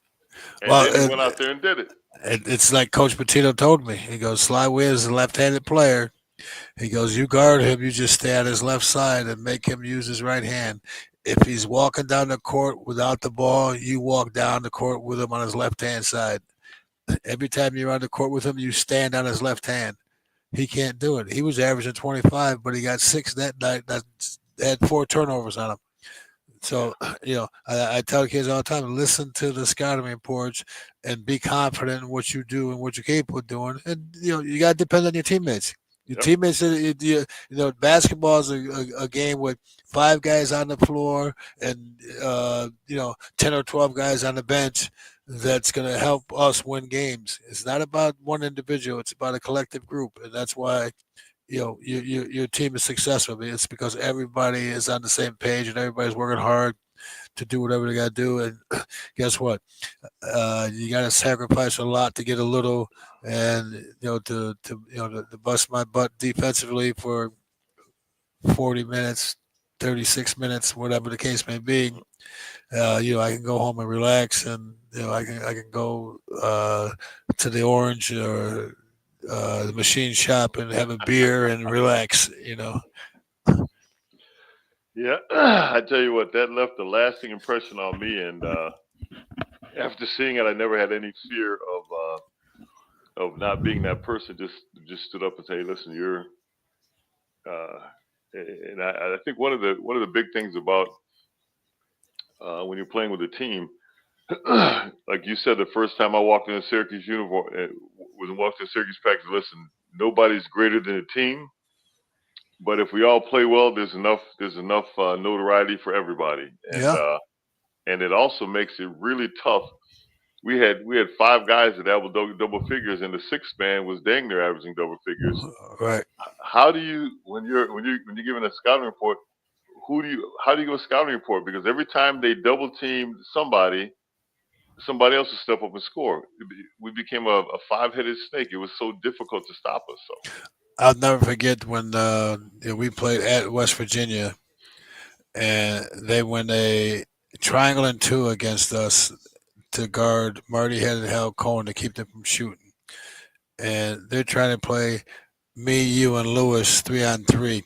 And then he went out there and did it. It's like Coach Petito told me. He goes, Sly Williams is a left-handed player. He goes, you guard him, you just stay on his left side and make him use his right hand. if he's walking down the court without the ball, you walk down the court with him on his left-hand side. Every time you're on the court with him, you stand on his left hand. He can't do it. He was averaging 25, but he got 6 that night. That had 4 turnovers on him. So, I tell kids all the time, listen to the scouting reports and be confident in what you do and what you're capable of doing. And, you got to depend on your teammates. Your teammates, basketball is a game with 5 guys on the floor and, 10 or 12 guys on the bench that's going to help us win games. It's not about one individual. It's about a collective group. And that's why your team is successful. It's because everybody is on the same page and everybody's working hard to do whatever they got to do. And guess what? You got to sacrifice a lot to get a little, and to bust my butt defensively for 40 minutes, 36 minutes, whatever the case may be. I can go home and relax, and I can go to the Orange or the machine shop and have a beer and relax. Yeah, I tell you what, that left a lasting impression on me, and after seeing it, I never had any fear of not being that person. Just stood up and say, "Listen, you're." And I think one of the big things about when you're playing with a team, like you said, the first time I walked in a Syracuse uniform, walked in Syracuse practice. Listen, nobody's greater than a team. But if we all play well, there's enough notoriety for everybody, and it also makes it really tough. We had 5 guys that averaged double figures, and the 6th man was dang near averaging double figures. Right. How do you when you're giving a scouting report? How do you go a scouting report? Because every time they double team somebody else will step up and score. We became a 5-headed snake. It was so difficult to stop us. So. I'll never forget when we played at West Virginia, and they went a triangle and 2 against us to guard Marty Head and Hal Cohen to keep them from shooting. And they're trying to play me, you, and Lewis 3-on-3.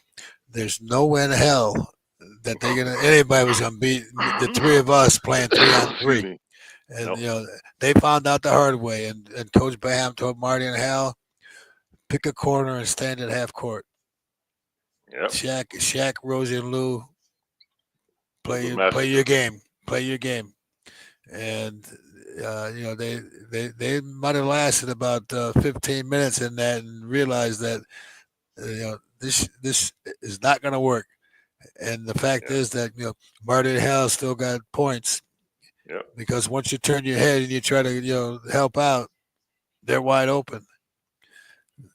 There's no way in hell that anybody was gonna beat the 3 of us playing 3-on-3. And they found out the hard way. And Coach Baham told Marty and Hal, pick a corner and stand at half court. Yep. Shaq, Rosie, and Lou, play your game. Play your game. And they might have lasted about 15 minutes in that and realized that this is not going to work. And the fact is that Marty and Hal still got points. Yep. Because once you turn your head and you try to help out, they're wide open.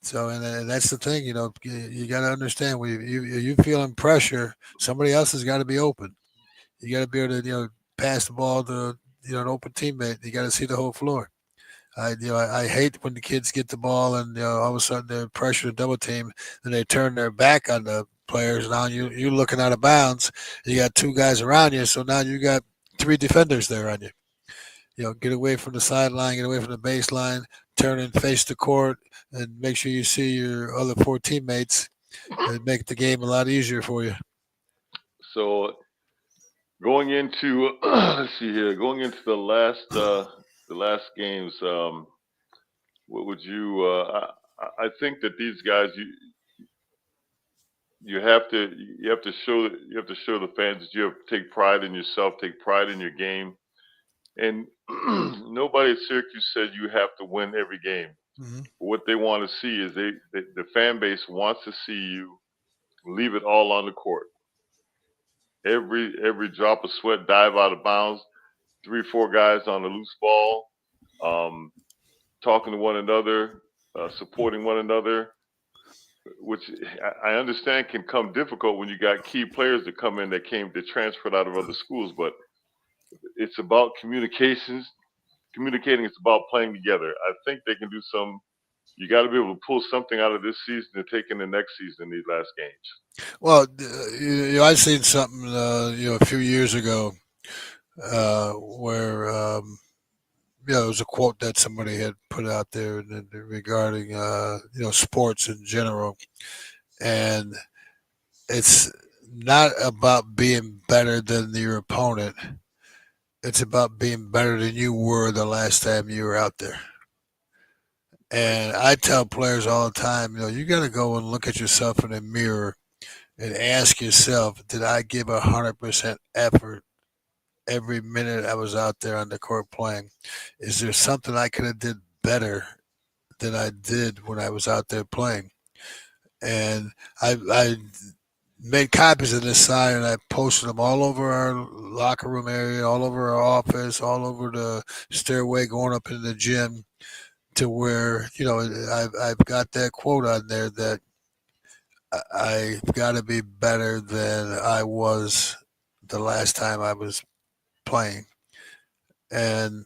So and that's the thing, you got to understand when you feeling pressure, somebody else has got to be open. You got to be able to pass the ball to an open teammate. You got to see the whole floor. I hate when the kids get the ball and all of a sudden they're pressure to double team, and they turn their back on the players. Now you're looking out of bounds. You got 2 guys around you, so now you got 3 defenders there on you. Get away from the sideline, get away from the baseline, turn and face the court, and make sure you see your other 4 teammates, and make the game a lot easier for you. So, going into the last games, what would you? I think that these guys, you have to show the fans that you have to take pride in yourself, take pride in your game. And nobody at Syracuse said you have to win every game. Mm-hmm. What they want to see is the fan base wants to see you leave it all on the court. Every drop of sweat, dive out of bounds, 3 or 4 guys on the loose ball, talking to one another, supporting one another, which I understand can come difficult when you got key players that come in that transferred out of other schools, but it's about communicating. It's about playing together. I think they can do some. You got to be able to pull something out of this season to take in the next season, these last games. Well, I seen something, a few years ago, where it was a quote that somebody had put out there regarding sports in general, and it's not about being better than your opponent. It's about being better than you were the last time you were out there. Right. And I tell players all the time, you got to go and look at yourself in the mirror and ask yourself, did I give 100% effort every minute I was out there on the court playing? Is there something I could have did better than I did when I was out there playing? And I made copies of this sign and I posted them all over our locker room area, all over our office, all over the stairway going up in the gym, to where I've got that quote on there that I've got to be better than I was the last time I was playing. And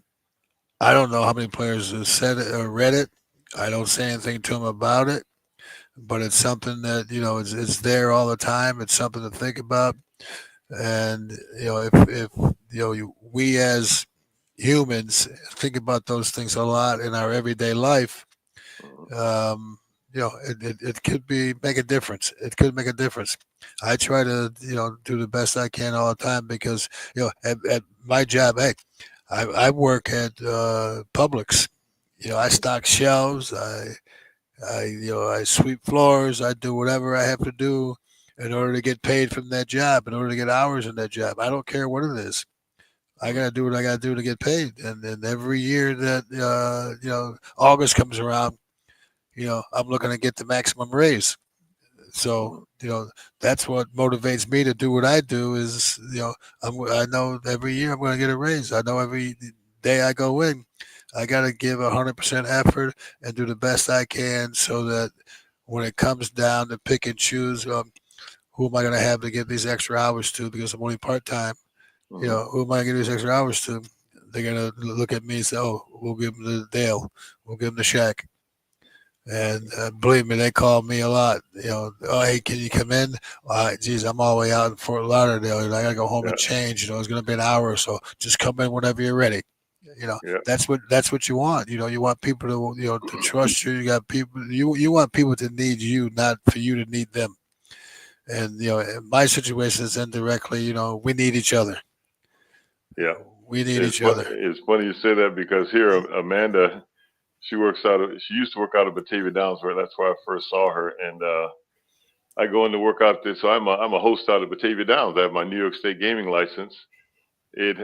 I don't know how many players have said it or read it. I don't say anything to them about it, but it's something that it's there all the time. It's something to think about. And if we as humans think about those things a lot in our everyday life, Mhm. it could be make a difference. It could make a difference. I try to do the best I can all the time because at my job, hey, I work at Publix. I stock shelves. I sweep floors. I do whatever I have to do in order to get paid from that job, in order to get hours in that job. I don't care what it is. I got to do what I got to do to get paid. And every year that August comes around, I'm looking to get the maximum raise. So Mhm. that's what motivates me to do what I do. Is I know every year I'm going to get a raise. I know every day I go in, I got to give 100% effort and do the best I can so that when it comes down to pick and choose, who am I going to have to give these extra hours to because I'm only part time? Mhm. Who am I going to give these extra hours to? They're going to look at me and say, "Oh, we'll give them to Dale. We'll give them to Shaq." And believe me, they call me a lot. Oh, hey, can you come in? Geez, I'm all the way out in Fort Lauderdale. I got to go home Yeah. and change. It's going to be an hour or so. Just come in whenever you're ready. Yeah. That's what you want. You want people to to trust you. You got people. You want people to need you, not for you to need them. And in my situation is indirectly. We need each other. Yeah. We need each other. It's funny you say that because here, Amanda, she used to work out of Batavia Downs, where that's where I first saw her. And I go in to work out there. So I'm a host out of Batavia Downs. I have my New York State gaming license. A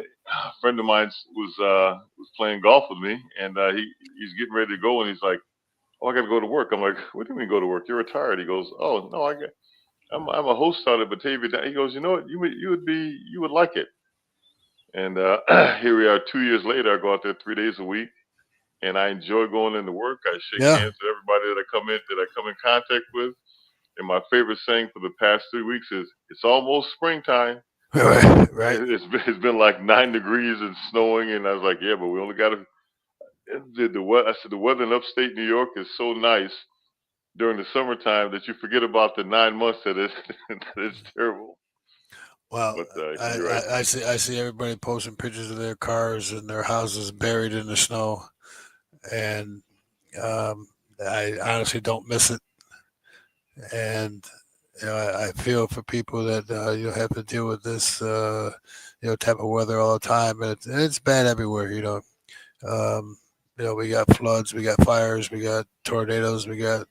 friend of mine was playing golf with me, and he's getting ready to go, and he's like, "Oh, I got to go to work." I'm like, "What do you mean go to work? You're retired." He goes, "Oh no, I'm a host out of Batavia Downs." He goes, "You know what? You would like it." And here we are, 2 years later. I go out there 3 days a week, and I enjoy going into work. I shake Yeah. hands with everybody that I come in contact with. And my favorite saying for the past 3 weeks is, "It's almost springtime." Right. It's been like 9 degrees and snowing, and I was like, "Yeah, but we only got to." The weather. I said the weather in upstate New York is so nice during the summertime that you forget about the 9 months that is that it's terrible. Well, But I, you're right. I see everybody posting pictures of their cars and their houses buried in the snow, and um, I honestly don't miss it. And I feel for people that have to deal with this type of weather all the time, and it's bad everywhere. Um, we got floods, we got fires, we got tornadoes, we got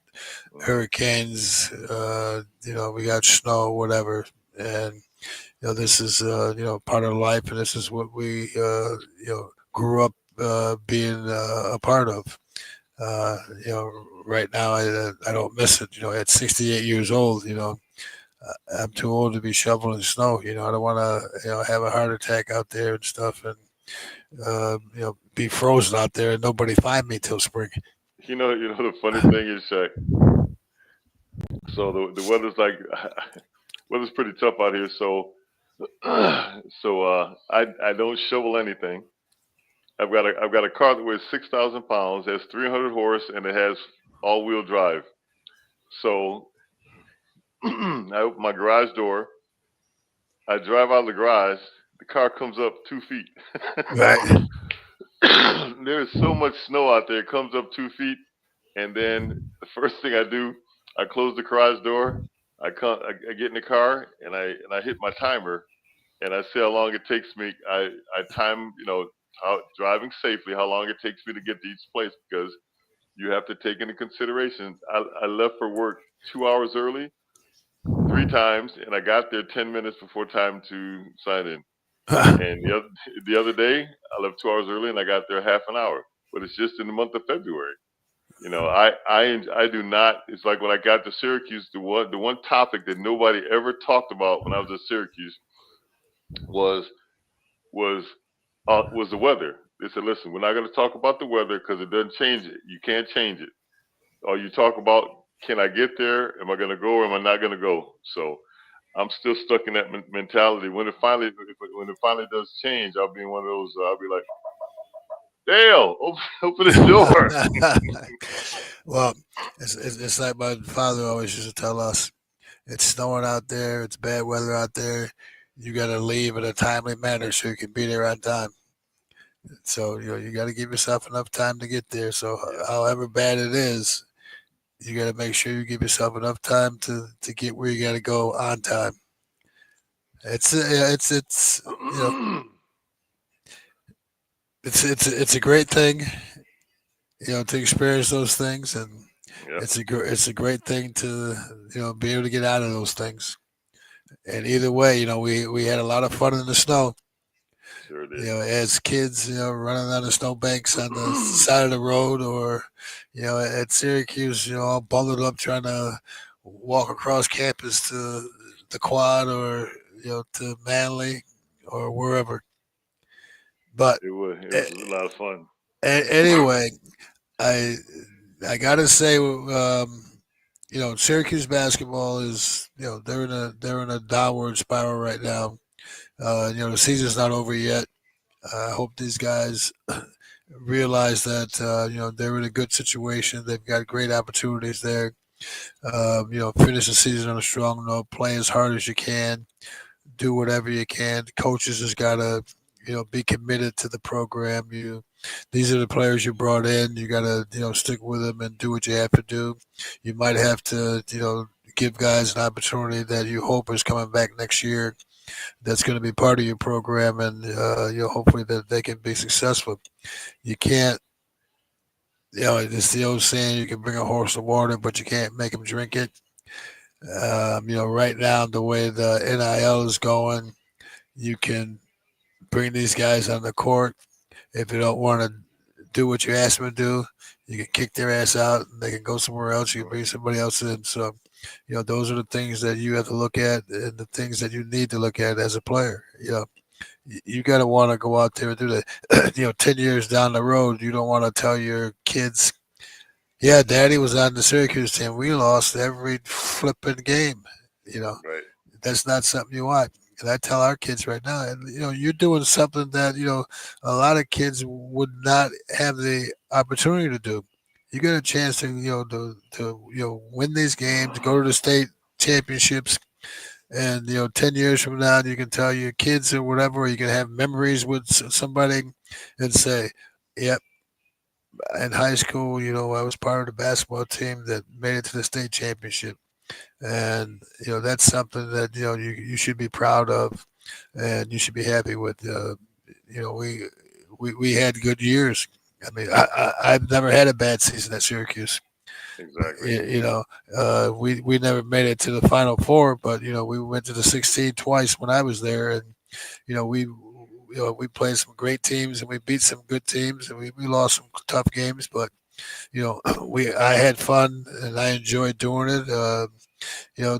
Mhm. hurricanes. We got snow, whatever, and this is part of life, and this is what we grew up being a part of. Uh, you know, right now I don't miss it. At 68 years old, I'm too old to be shoveling snow. I don't want to have a heart attack out there and stuff, and be frozen out there and nobody find me till spring. The funny thing is, Shaq. So the weather's weather's pretty tough out here. So I don't shovel anything. I've got a car that weighs 6,000 pounds, has 300 horse, and it has all wheel drive. So I open my garage door. I drive out of the garage. The car comes up 2 feet. Right. There's so much snow out there. It comes up 2 feet, and then the first thing I do, I close the garage door. I get in the car and I hit my timer and I see how long it takes me. I time, how driving safely, how long it takes me to get to each place because you have to take into consideration. I left for work 2 hours early, 3 times, and I got there 10 minutes before time to sign in. And the other day, I left 2 hours early and I got there half an hour. But it's just in the month of February. I do not. It's like when I got to Syracuse, the one topic that nobody ever talked about when I was at Syracuse was was was the weather. They said, "Listen, we're not going to talk about the weather because it doesn't change it. You can't change it. Or you talk about, can I get there? Am I going to go or am I not going to go?" So I'm still stuck in that mentality. When it finally does change, I'll be in one of those. I'll be like, Dale, open the door. Well, it's like my father always used to tell us: it's snowing out there, it's bad weather out there. You got to leave in a timely manner so you can be there on time. So you got to give yourself enough time to get there. So Yeah, however bad it is, you got to make sure you give yourself enough time to get where you got to go on time. It's it's a great thing, to experience those things, and yeah, it's a great thing to be able to get out of those things. And either way, we had a lot of fun in the snow. sure did. As kids, running on the snowbanks on the side of the road, or at Syracuse, all bundled up trying to walk across campus to the quad, or to Manly, or wherever. But It was a- a lot of fun. anyway, I I gotta say, Syracuse basketball is, they're in a downward spiral right now. The season's not over yet. I hope these guys realize that they're in a good situation. They've got great opportunities there. Finish the season on a strong note. Play as hard as you can. Do whatever you can. The coaches has got to be committed to the program. These are the players you brought in. You got to stick with them and do what you have to do. You might have to give guys an opportunity that you hope is coming back next year. That's going to be part of your program, and hopefully that they can be successful. You can't. It's the old saying: you can bring a horse to water, but you can't make him drink it. Right now the way the NIL is going, you can bring these guys on the court. If you don't want to do what you ask them to do, you can kick their ass out and they can go somewhere else. You can bring somebody else in. So, those are the things that you have to look at and the things that you need to look at as a player. You got to want to go out there and do that. 10 years down the road, you don't want to tell your kids, yeah, daddy was on the Syracuse team. We lost every flipping game. You know, Right. that's not something you want. And I tell our kids right now, and you're doing something that a lot of kids would not have the opportunity to do. You get a chance to win these games, go to the state championships, and 10 years from now, you can tell your kids or whatever, or you can have memories with somebody, and say, "Yep, in high school, I was part of the basketball team that made it to the state championship." And that's something that you should be proud of, and you should be happy with. You know, we had good years. I mean, I've never had a bad season at Syracuse. Exactly. We never made it to the Final Four, but we went to the 16 twice when I was there, and we played some great teams and we beat some good teams, and we lost some tough games, but I had fun and I enjoyed doing it. You know,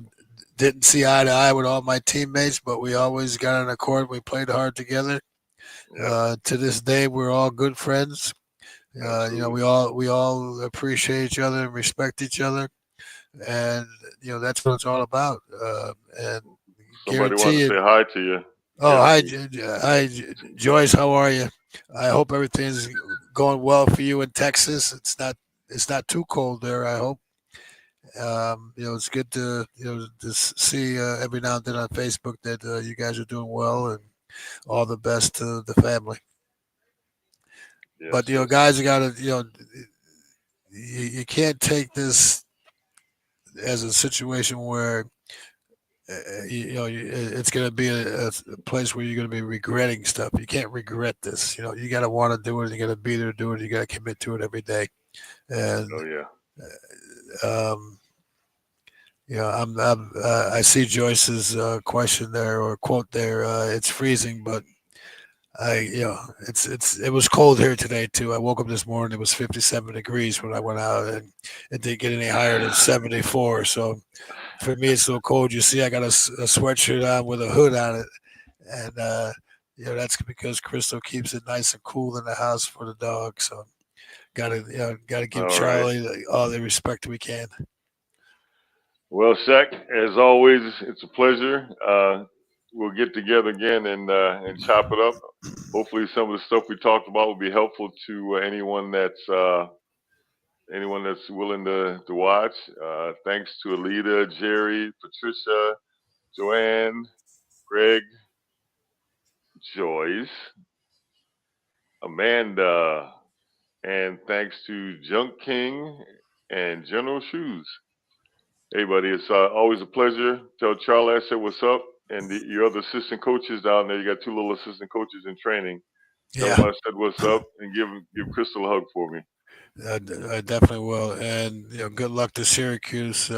didn't see eye to eye with all my teammates, but we always got on the court. We played hard together. Yep. To this day, we're all good friends. Absolutely. We all appreciate each other and respect each other, and that's what it's all about. And Somebody wanted guarantee to you. say hi to you. Oh, Yes. hi, Joyce. How are you? I hope everything's going well for you in Texas. It's not too cold there, I hope. It's good to see every now and then on Facebook that you guys are doing well, and all the best to the family. Yes. But Yes. guys, you got to you can't take this as a situation where it's going to be a place where you're going to be regretting stuff. You can't regret this. You got to want to do it. You got to be there to do it. You got to commit to it every day. And Oh yeah. I see Joyce's question there or quote there. It's freezing, but it was cold here today too. I woke up this morning; it was 57 degrees when I went out, and it didn't get any higher than 74. So for me, it's so cold. You see, I got a sweatshirt on with a hood on it, and that's because Crystal keeps it nice and cool in the house for the dog. So gotta give All Charlie all the respect we can. Well, Shaq, as always, it's a pleasure. We'll get together again and chop it up. Hopefully, some of the stuff we talked about will be helpful to anyone that's willing to watch. Thanks to Alita, Jerry, Patricia, Joanne, Greg, Joyce, Amanda, and thanks to Junk King and General Shoes. Hey, buddy, it's always a pleasure. Tell Charlie I said what's up, and your other assistant coaches down there. You got 2 little assistant coaches in training. Tell them I said what's up, and give Crystal a hug for me. I definitely will, and good luck to Syracuse.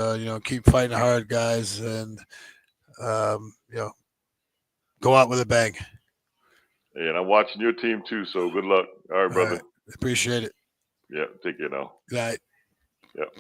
Keep fighting hard, guys, and go out with a bang. And I'm watching your team too, so good luck. All right, brother. All right. Appreciate it. Yeah, take care now. Good night. Yep.